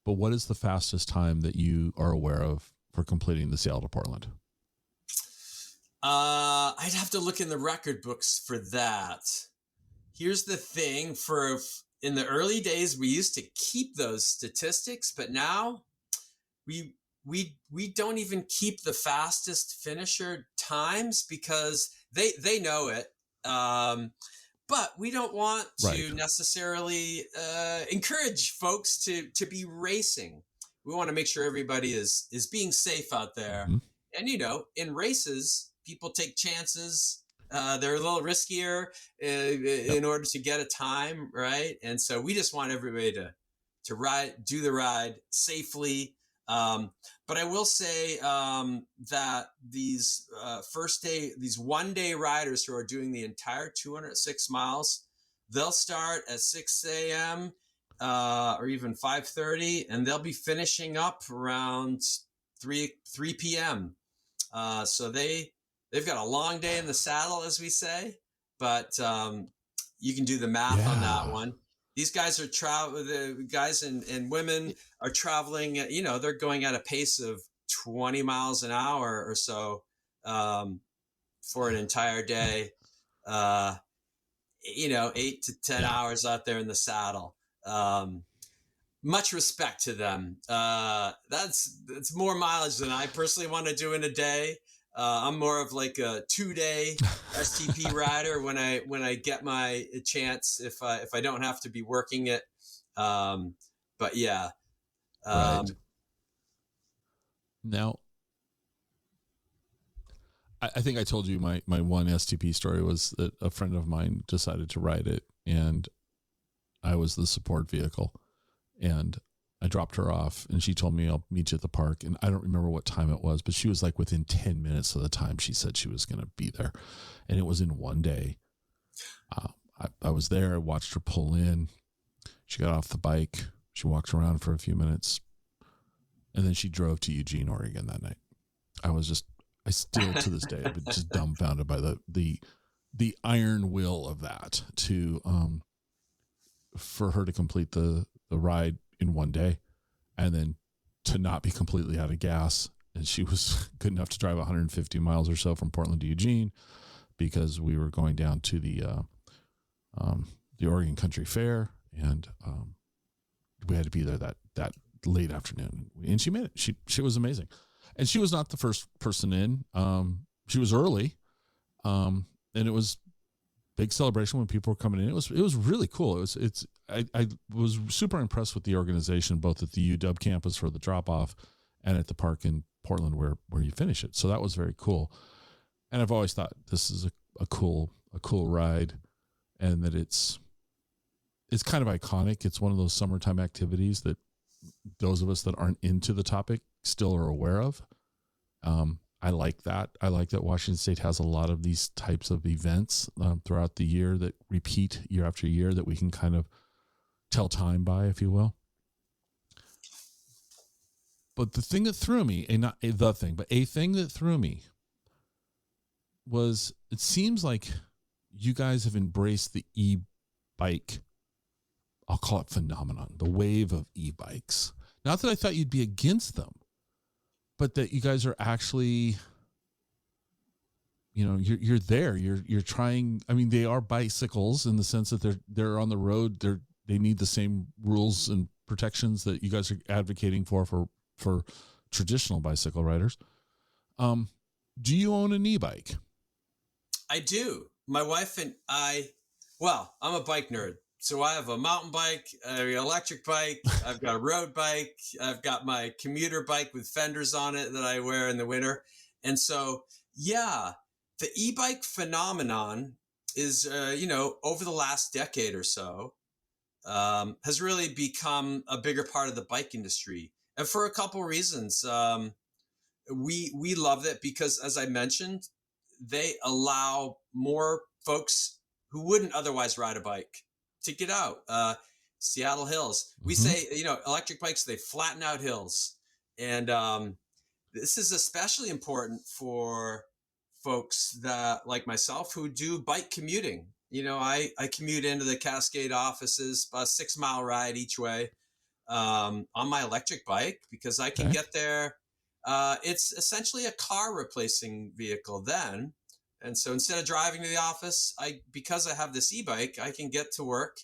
but what is the fastest time that you are aware of for completing the Seattle to Portland? I'd have to look in the record books for that. Here's the thing: in the early days, we used to keep those statistics, but now we don't even keep the fastest finisher times because they know it. But we don't want to necessarily encourage folks to be racing. We want to make sure everybody is being safe out there. And, in races, people take chances. They're a little riskier in order to get a time, right? And so we just want everybody to do the ride safely. But I will say that these these 1 day riders who are doing the entire 206 miles, they'll start at 6 a.m. Or even 5:30, and they'll be finishing up around 3 p.m. So they've got a long day in the saddle, as we say, but you can do the math on that one. These guys are the guys and women are traveling, they're going at a pace of 20 miles an hour or so for an entire day, 8 to 10 hours out there in the saddle. Much respect to them. That's more mileage than I personally want to do in a day. I'm more of like a 2-day STP rider when I get my chance, if I don't have to be working it. But yeah. Right. Now, I think I told you my one STP story was that a friend of mine decided to ride it, and I was the support vehicle, and I dropped her off, and she told me, I'll meet you at the park. And I don't remember what time it was, but she was like within 10 minutes of the time she said she was going to be there. And it was in 1 day. I was there. I watched her pull in. She got off the bike. She walked around for a few minutes, and then she drove to Eugene, Oregon that night. I still to this day, I've been just dumbfounded by the iron will of that for her to complete the ride in 1 day, and then to not be completely out of gas. And she was good enough to drive 150 miles or so from Portland to Eugene, because we were going down to the Oregon Country Fair, and we had to be there that late afternoon. And she made it. She was amazing, and she was not the first person in. She was early, and it was big celebration when people were coming in. It was really cool. I was super impressed with the organization, both at the UW campus for the drop off and at the park in Portland where you finish it. So that was very cool. And I've always thought this is a cool ride, and that it's kind of iconic. It's one of those summertime activities that those of us that aren't into the topic still are aware of. I like that. I like that Washington State has a lot of these types of events throughout the year that repeat year after year that we can kind of tell time by, if you will. But the thing that threw me, a thing that threw me was, it seems like you guys have embraced the e-bike, I'll call it phenomenon, the wave of e-bikes. Not that I thought you'd be against them, but that you guys are actually, you're there. You're trying. I mean, they are bicycles in the sense that they're on the road. They need the same rules and protections that you guys are advocating for traditional bicycle riders. Do you own an e-bike? I do. My wife and I, I'm a bike nerd. So I have a mountain bike, an electric bike, I've got a road bike, I've got my commuter bike with fenders on it that I wear in the winter. And so, the e-bike phenomenon is, over the last decade or so, has really become a bigger part of the bike industry. And for a couple of reasons. We love it because, as I mentioned, they allow more folks who wouldn't otherwise ride a bike to get out. Seattle hills. We say, electric bikes, they flatten out hills. And this is especially important for folks that, like myself, who do bike commuting. I commute into the Cascade offices, about a 6-mile ride each way on my electric bike because I can get there. It's essentially a car replacing vehicle then. And so instead of driving to the office, because I have this e-bike, I can get to work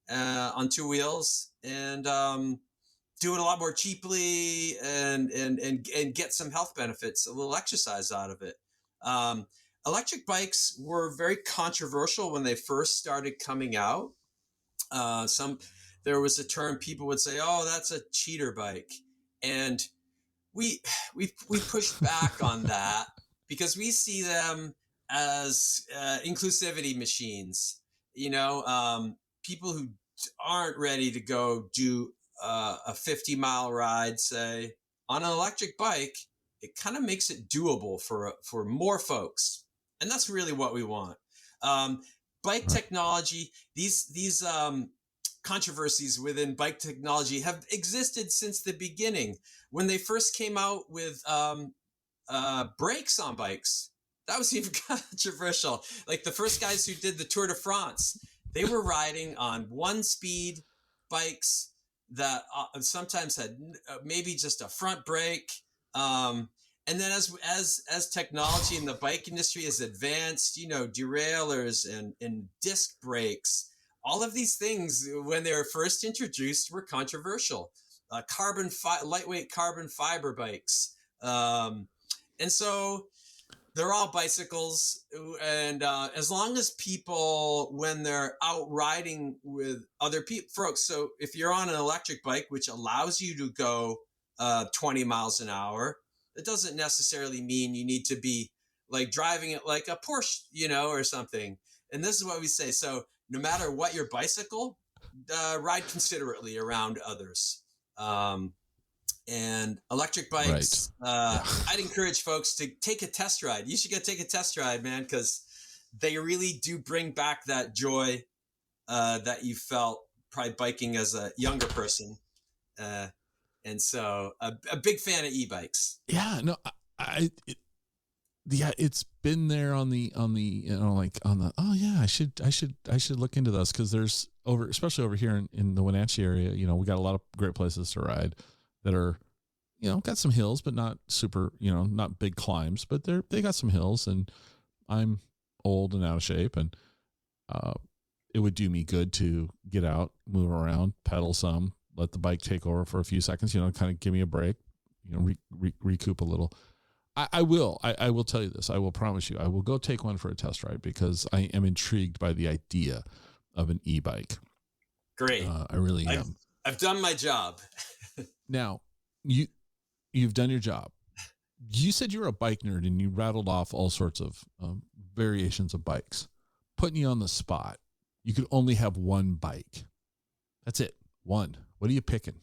on 2 wheels and do it a lot more cheaply and get some health benefits, a little exercise out of it. Electric bikes were very controversial when they first started coming out. There was a term people would say, "Oh, that's a cheater bike," and we pushed back on that because we see them as inclusivity machines. People who aren't ready to go do a 50-mile ride, say, on an electric bike, it kind of makes it doable for more folks. And that's really what we want. Bike technology, these controversies within bike technology have existed since the beginning. When they first came out with brakes on bikes, that was even controversial. Like the first guys who did the Tour de France, they were riding on 1-speed bikes that sometimes had maybe just a front brake. And then as technology in the bike industry has advanced, derailleurs and disc brakes, all of these things, when they were first introduced, were controversial. Lightweight carbon fiber bikes. And so they're all bicycles. And as long as people, when they're out riding with other folks, so if you're on an electric bike, which allows you to go 20 miles an hour, it doesn't necessarily mean you need to be like driving it like a Porsche, or something. And this is what we say. So no matter what your bicycle, ride considerately around others. And electric bikes, I'd encourage folks to take a test ride. You should take a test ride, man, because they really do bring back that joy that you felt probably biking as a younger person. And so a big fan of e-bikes. Yeah, no, it's been there on the I should look into those because there's especially over here in the Wenatchee area, we got a lot of great places to ride that are, got some hills, but not super, not big climbs, but they got some hills, and I'm old and out of shape, and it would do me good to get out, move around, pedal some, let the bike take over for a few seconds, kind of give me a break, recoup a little. I will tell you this. I will promise you, I will go take one for a test ride because I am intrigued by the idea of an e-bike. Great. I really am. I've done my job. Now, you've done your job. You said you were a bike nerd and you rattled off all sorts of variations of bikes. Putting you on the spot, you could only have one bike. That's it. One. What are you picking?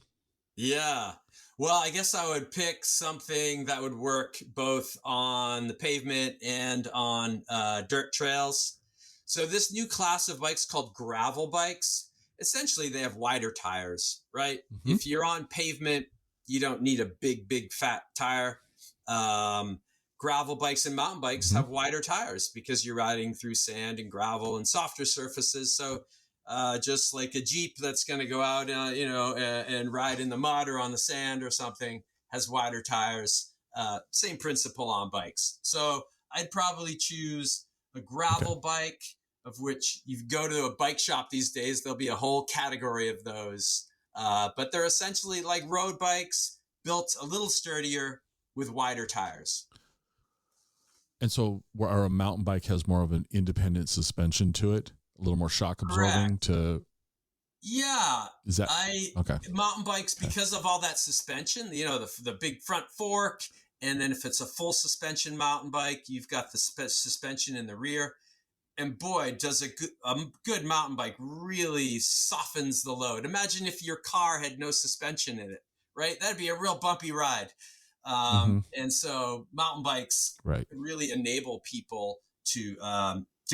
Yeah. Well, I guess I would pick something that would work both on the pavement and on dirt trails. So this new class of bikes called gravel bikes, essentially they have wider tires, right? Mm-hmm. If you're on pavement, you don't need a big fat tire. Gravel bikes and mountain bikes have wider tires because you're riding through sand and gravel and softer surfaces. So just like a Jeep that's going to go out, and ride in the mud or on the sand or something has wider tires. Same principle on bikes. So I'd probably choose a gravel bike, of which you go to a bike shop these days, there'll be a whole category of those. But they're essentially like road bikes built a little sturdier with wider tires. And so where a mountain bike has more of an independent suspension to it, a little more shock absorbing to. Yeah. Is that okay? Mountain bikes, because of all that suspension, the big front fork. And then if it's a full suspension mountain bike, you've got the suspension in the rear. And boy, does a good mountain bike really softens the load. Imagine if your car had no suspension in it, right? That'd be a real bumpy ride. And so mountain bikes really enable people to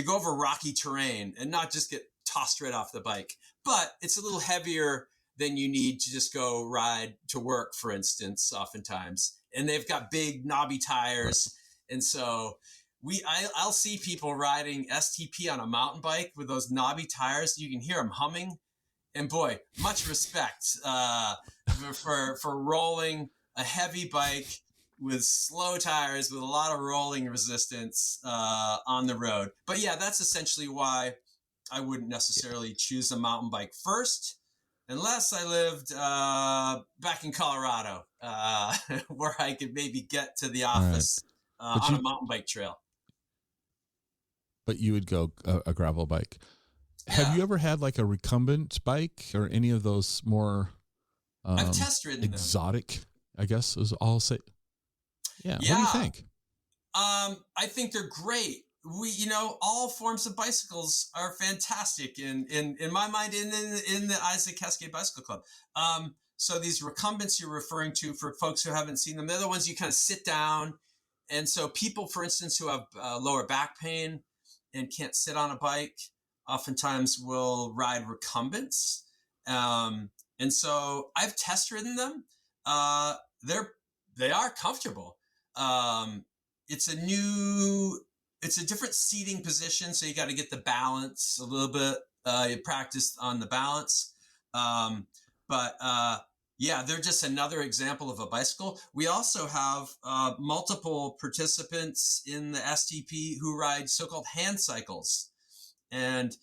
go over rocky terrain and not just get tossed right off the bike. But it's a little heavier than you need to just go ride to work, for instance, oftentimes. And they've got big knobby tires. And so I'll see people riding STP on a mountain bike with those knobby tires. You can hear them humming. And boy, much respect for rolling a heavy bike with slow tires with a lot of rolling resistance on the road. But yeah, that's essentially why I wouldn't necessarily choose a mountain bike first, unless I lived back in Colorado, where I could maybe get to the office on a mountain bike trail. But you would go a gravel bike. Have you ever had like a recumbent bike or any of those more I've test ridden exotic, them. I guess is all I'll say. Yeah. What do you think? I think they're great. All forms of bicycles are fantastic in my mind, in the eyes of Cascade Bicycle Club. So these recumbents you're referring to, for folks who haven't seen them, they're the ones you kind of sit down. And so people, for instance, who have lower back pain and can't sit on a bike, oftentimes will ride recumbents. And so I've test ridden them. They are comfortable. It's a different seating position, so you got to get the balance a little bit. You practice on the balance. But they're just another example of a bicycle. We also have multiple participants in the STP who ride so-called hand cycles. And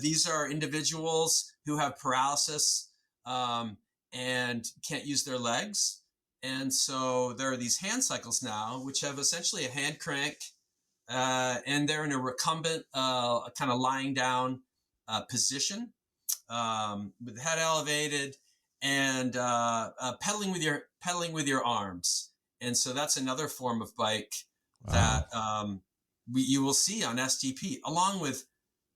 these are individuals who have paralysis and can't use their legs. And so there are these hand cycles now, which have essentially a hand crank, and they're in a recumbent, kind of lying down position, with the head elevated, and pedaling with your arms. And so that's another form of bike that you will see on STP, along with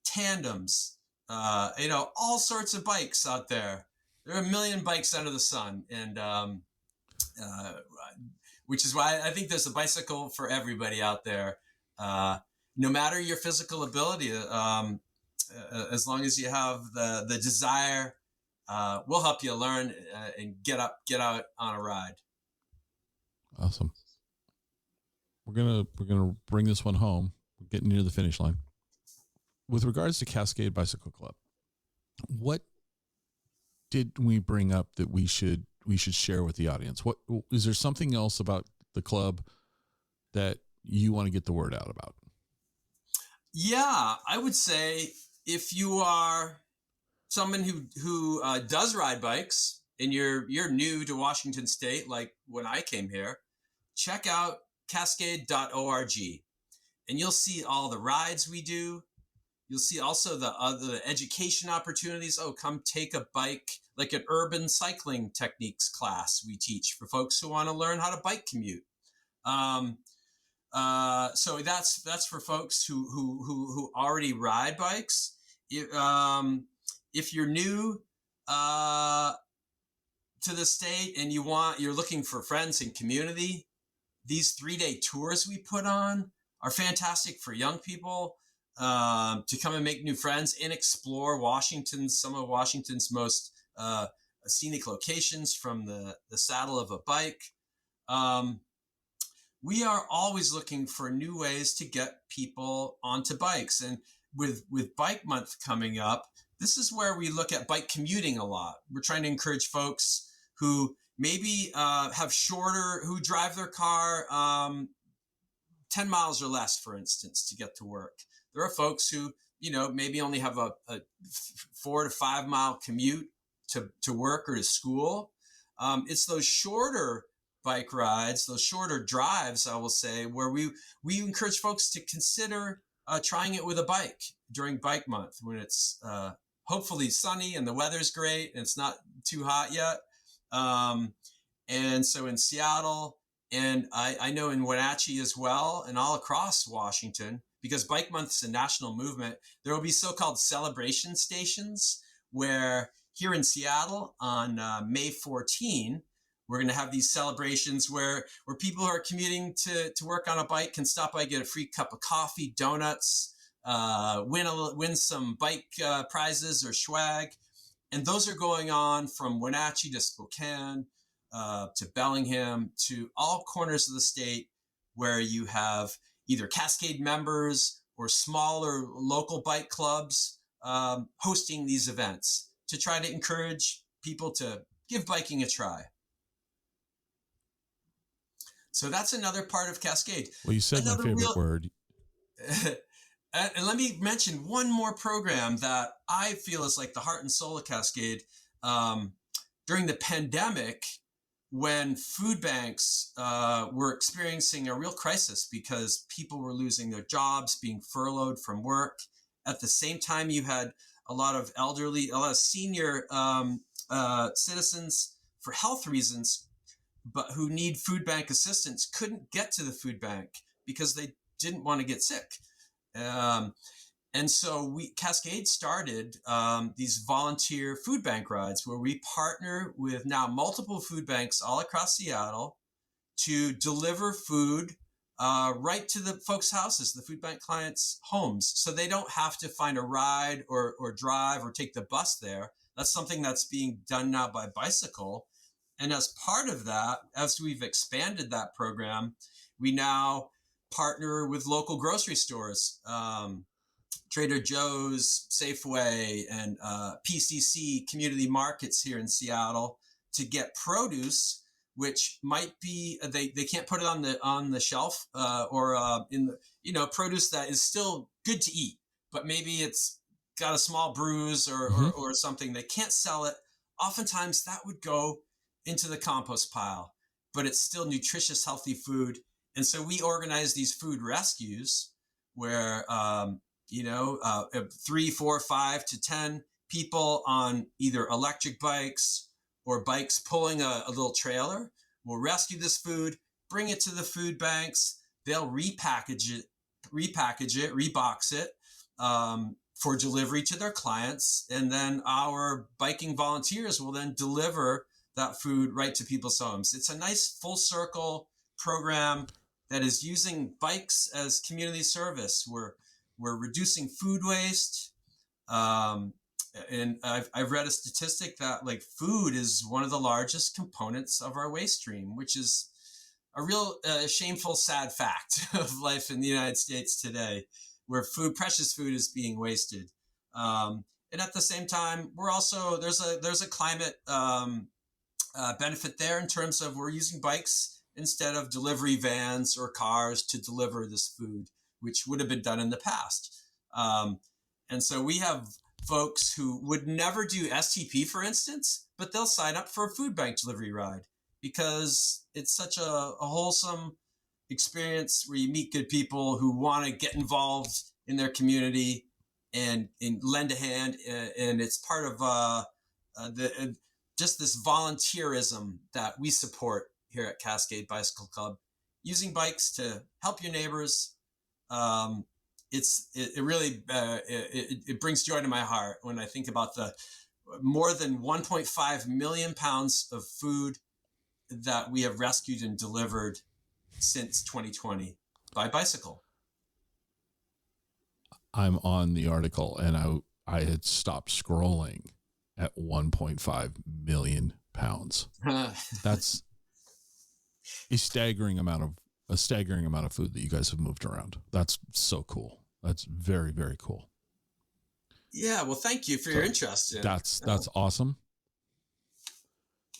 tandems. All sorts of bikes out there. There are a million bikes under the sun, and which is why I think there's a bicycle for everybody out there. No matter your physical ability, as long as you have the desire, we'll help you learn and get out on a ride. Awesome. We're gonna bring this one home. We're getting near the finish line. With regards to Cascade Bicycle Club, what did we bring up that we should share with the audience? What is there something else about the club that you want to get the word out about? Yeah, I would say if you are someone who does ride bikes and you're new to Washington State, like when I came here, check out cascade.org, and you'll see all the rides we do. You'll see also the other education opportunities. Oh, come take a bike, like an urban cycling techniques class we teach for folks who want to learn how to bike commute. So that's for folks who already ride bikes. If you're new, to the state and you're looking for friends and community, these 3-day tours we put on are fantastic for young people to come and make new friends and explore some of Washington's most scenic locations from the saddle of a bike. We are always looking for new ways to get people onto bikes. And with Bike Month coming up, this is where we look at bike commuting a lot. We're trying to encourage folks who maybe who drive their car 10 miles or less, for instance, to get to work. There are folks who, maybe only have a 4 to 5 mile commute to work or to school. It's those shorter bike rides, those shorter drives, I will say, where we encourage folks to consider trying it with a bike during Bike Month when it's hopefully sunny and the weather's great and it's not too hot yet. And so in Seattle, and I know in Wenatchee as well, and all across Washington, because Bike Month is a national movement, there will be so-called celebration stations where here in Seattle on May 14, we're going to have these celebrations where people who are commuting to work on a bike can stop by, get a free cup of coffee, donuts, win some bike prizes or swag. And those are going on from Wenatchee to Spokane, to Bellingham, to all corners of the state where you have either Cascade members or smaller local bike clubs hosting these events to try to encourage people to give biking a try. So that's another part of Cascade. Well, you said another my favorite word. And let me mention one more program that I feel is like the heart and soul of Cascade. During the pandemic, when food banks were experiencing a real crisis because people were losing their jobs, being furloughed from work. At the same time, you had a lot of senior citizens for health reasons, but who need food bank assistance, couldn't get to the food bank because they didn't want to get sick. And so Cascade started these volunteer food bank rides where we partner with now multiple food banks all across Seattle to deliver food right to the folks' houses, the food bank clients' homes. So they don't have to find a ride or drive or take the bus there. That's something that's being done now by bicycle. And as part of that, as we've expanded that program, we now partner with local grocery stores, Trader Joe's, Safeway, and PCC community markets here in Seattle to get produce, which might be they can't put it on the shelf or in the produce that is still good to eat, but maybe it's got a small bruise or something. They can't sell it. Oftentimes that would go into the compost pile, but it's still nutritious, healthy food. And so we organize these food rescues where 3, 4, 5 to 10 people on either electric bikes or bikes pulling a little trailer will rescue this food, bring it to the food banks. They'll repackage it, rebox it for delivery to their clients. And then our biking volunteers will then deliver that food right to people's homes. It's a nice full circle program that is using bikes as community service. We're reducing food waste. And I've read a statistic that like food is one of the largest components of our waste stream, which is a real shameful, sad fact of life in the United States today, where precious food is being wasted. And at the same time, we're also, there's a climate benefit there in terms of we're using bikes instead of delivery vans or cars to deliver this food, which would have been done in the past. And so we have folks who would never do STP, for instance, but they'll sign up for a food bank delivery ride because it's such a wholesome experience where you meet good people who want to get involved in their community and lend a hand. And it's part of just this volunteerism that we support here at Cascade Bicycle Club, using bikes to help your neighbors. It really brings joy to my heart when I think about more than 1.5 million pounds of food that we have rescued and delivered since 2020 by bicycle. I'm on the article, and I had stopped scrolling at 1.5 million pounds. That's a staggering amount of food that you guys have moved around. That's so cool. That's very, very cool. Yeah, well, thank you for your interest. That's awesome.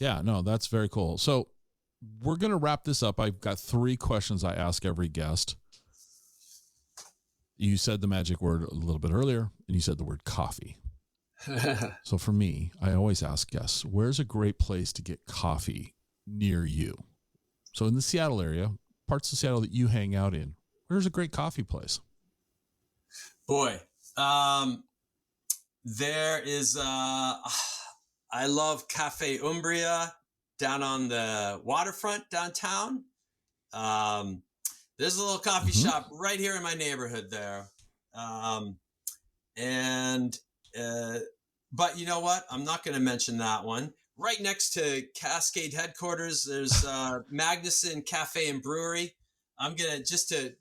Yeah, no, that's very cool. So we're going to wrap this up. I've got 3 questions I ask every guest. You said the magic word a little bit earlier, and you said the word coffee. So for me, I always ask guests, where's a great place to get coffee near you? So in the Seattle area, parts of Seattle that you hang out in, where's a great coffee place? Boy, there is, I love Cafe Umbria down on the waterfront downtown. There's a little coffee shop right here in my neighborhood there. But you know what? I'm not going to mention that one. Right next to Cascade headquarters, there's Magnuson Cafe and Brewery. I'm going to, just to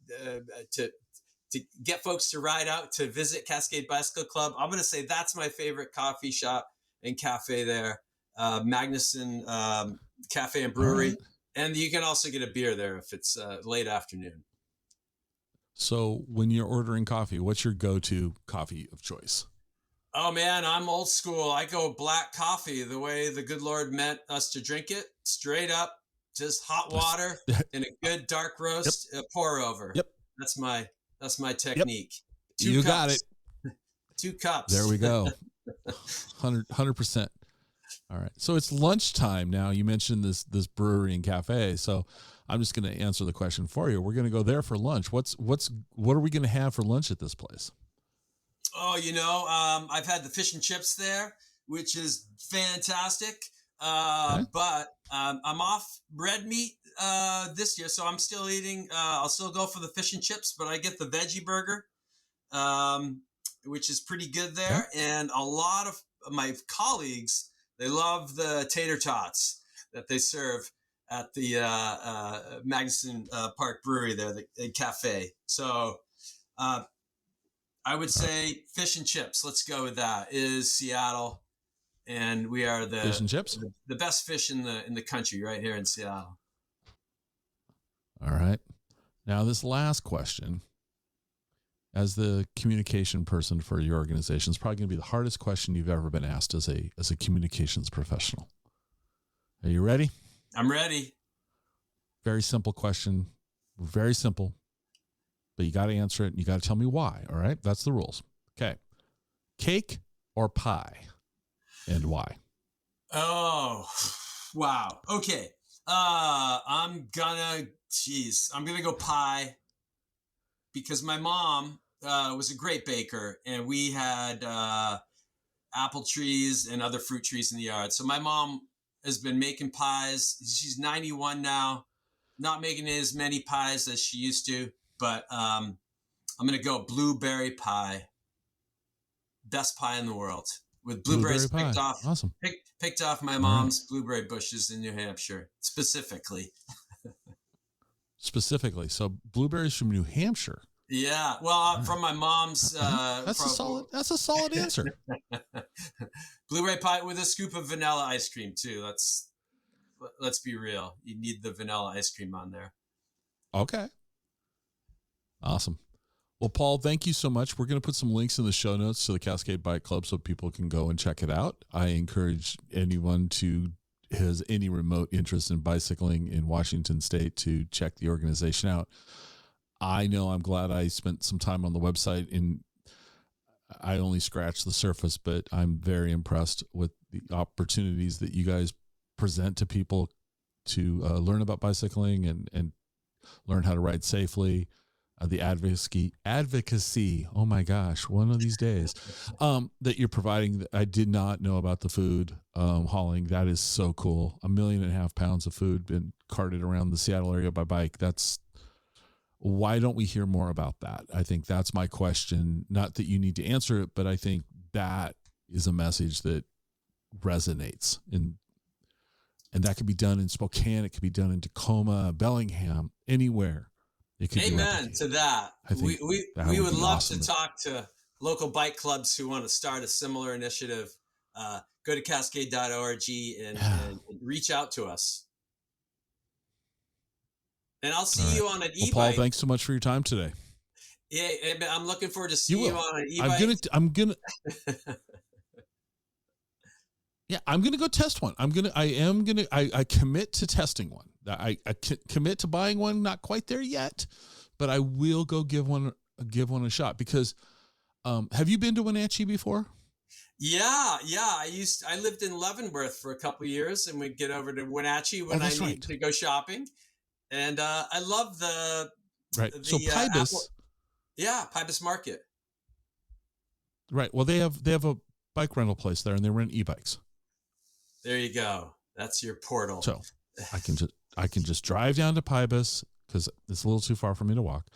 get folks to ride out to visit Cascade Bicycle Club, I'm going to say that's my favorite coffee shop and cafe there. Magnuson Cafe and Brewery. Right. And you can also get a beer there if it's late afternoon. So when you're ordering coffee, what's your go-to coffee of choice? Oh, man, I'm old school. I go black coffee the way the good Lord meant us to drink it. Straight up, just hot water and a good dark roast, pour over. Yep. That's my technique. Yep. You got it. 2 cups. There we go. 100%. All right. So it's lunchtime now. You mentioned this brewery and cafe. So I'm just going to answer the question for you. We're going to go there for lunch. What are we going to have for lunch at this place? Oh, I've had the fish and chips there, which is fantastic. Okay. But I'm off red meat this year, so I'm still eating. I'll still go for the fish and chips, but I get the veggie burger, which is pretty good there. Okay. And a lot of my colleagues, they love the tater tots that they serve at the Magnuson Park Brewery there, the cafe. So I would say fish and chips. Let's go with that. Is Seattle, and we are the fish and chips, the best fish in the country right here in Seattle. All right. Now this last question, as the communication person for your organization, is probably going to be the hardest question you've ever been asked as a communications professional. Are you ready? I'm ready. Very simple question. Very simple. But you got to answer it, and you got to tell me why. All right? That's the rules. Okay. Cake or pie, and why? Oh, wow. Okay. I'm gonna go pie, because my mom was a great baker, and we had apple trees and other fruit trees in the yard. So my mom has been making pies. She's 91 now, not making as many pies as she used to. But I'm going to go blueberry pie. Best pie in the world. With blueberries picked off. Awesome. Picked off my mom's blueberry bushes in New Hampshire, specifically. So blueberries from New Hampshire. Yeah. Well, from my mom's. That's a solid answer. Blueberry pie with a scoop of vanilla ice cream, too. Let's be real. You need the vanilla ice cream on there. Okay. Awesome. Well, Paul, thank you so much. We're going to put some links in the show notes to the Cascade Bike Club so people can go and check it out. I encourage anyone who has any remote interest in bicycling in Washington State to check the organization out. I know I'm glad I spent some time on the website, and I only scratched the surface, but I'm very impressed with the opportunities that you guys present to people to learn about bicycling and learn how to ride safely. The advocacy. Oh my gosh, one of these days, that you're providing. I did not know about the food hauling. That is so cool. 1.5 million pounds of food been carted around the Seattle area by bike. Why don't we hear more about that? I think that's my question. Not that you need to answer it, but I think that is a message that resonates. And that could be done in Spokane. It could be done in Tacoma, Bellingham, anywhere. It could Amen to that. We would love awesome. to talk to local bike clubs who want to start a similar initiative. Go to cascade.org and reach out to us. And I'll see you on an e-bike. Paul, thanks so much for your time today. Yeah, I'm looking forward to seeing you on an e-bike. I'm gonna go test one. I commit to testing one. I commit to buying one. Not quite there yet, but I will go give one a shot because, have you been to Wenatchee before? Yeah. I lived in Leavenworth for a couple of years, and we'd get over to Wenatchee when I need to go shopping. And I love the so Pybus. Pybus Market. Right. Well, they have a bike rental place there, and they rent e-bikes. There you go. That's your portal. So I can just drive down to Pybus because it's a little too far for me to walk.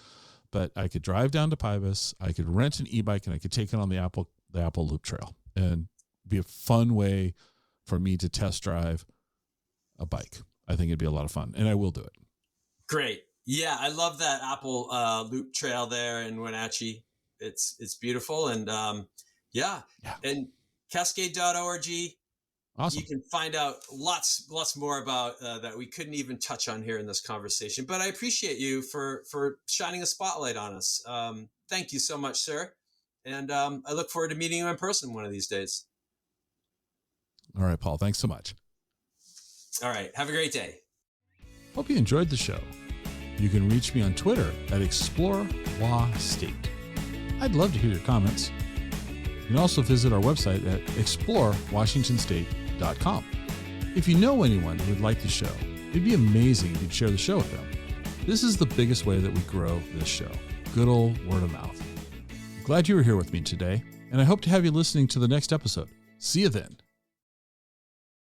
But I could drive down to Pybus. I could rent an e-bike, and I could take it on the Apple Loop Trail, and be a fun way for me to test drive a bike. I think it'd be a lot of fun, and I will do it. Great. Yeah, I love that Apple Loop Trail there in Wenatchee. It's beautiful. And and cascade.org. Awesome. You can find out lots more about that we couldn't even touch on here in this conversation. But I appreciate you for shining a spotlight on us. Thank you so much, sir. And I look forward to meeting you in person one of these days. All right, Paul. Thanks so much. All right. Have a great day. Hope you enjoyed the show. You can reach me on Twitter at ExploreWaState. I'd love to hear your comments. You can also visit our website at explorewashingtonstate.com. If you know anyone who would like the show, it'd be amazing if you'd share the show with them. This is the biggest way that we grow this show. Good old word of mouth. Glad you were here with me today, and I hope to have you listening to the next episode. See you then.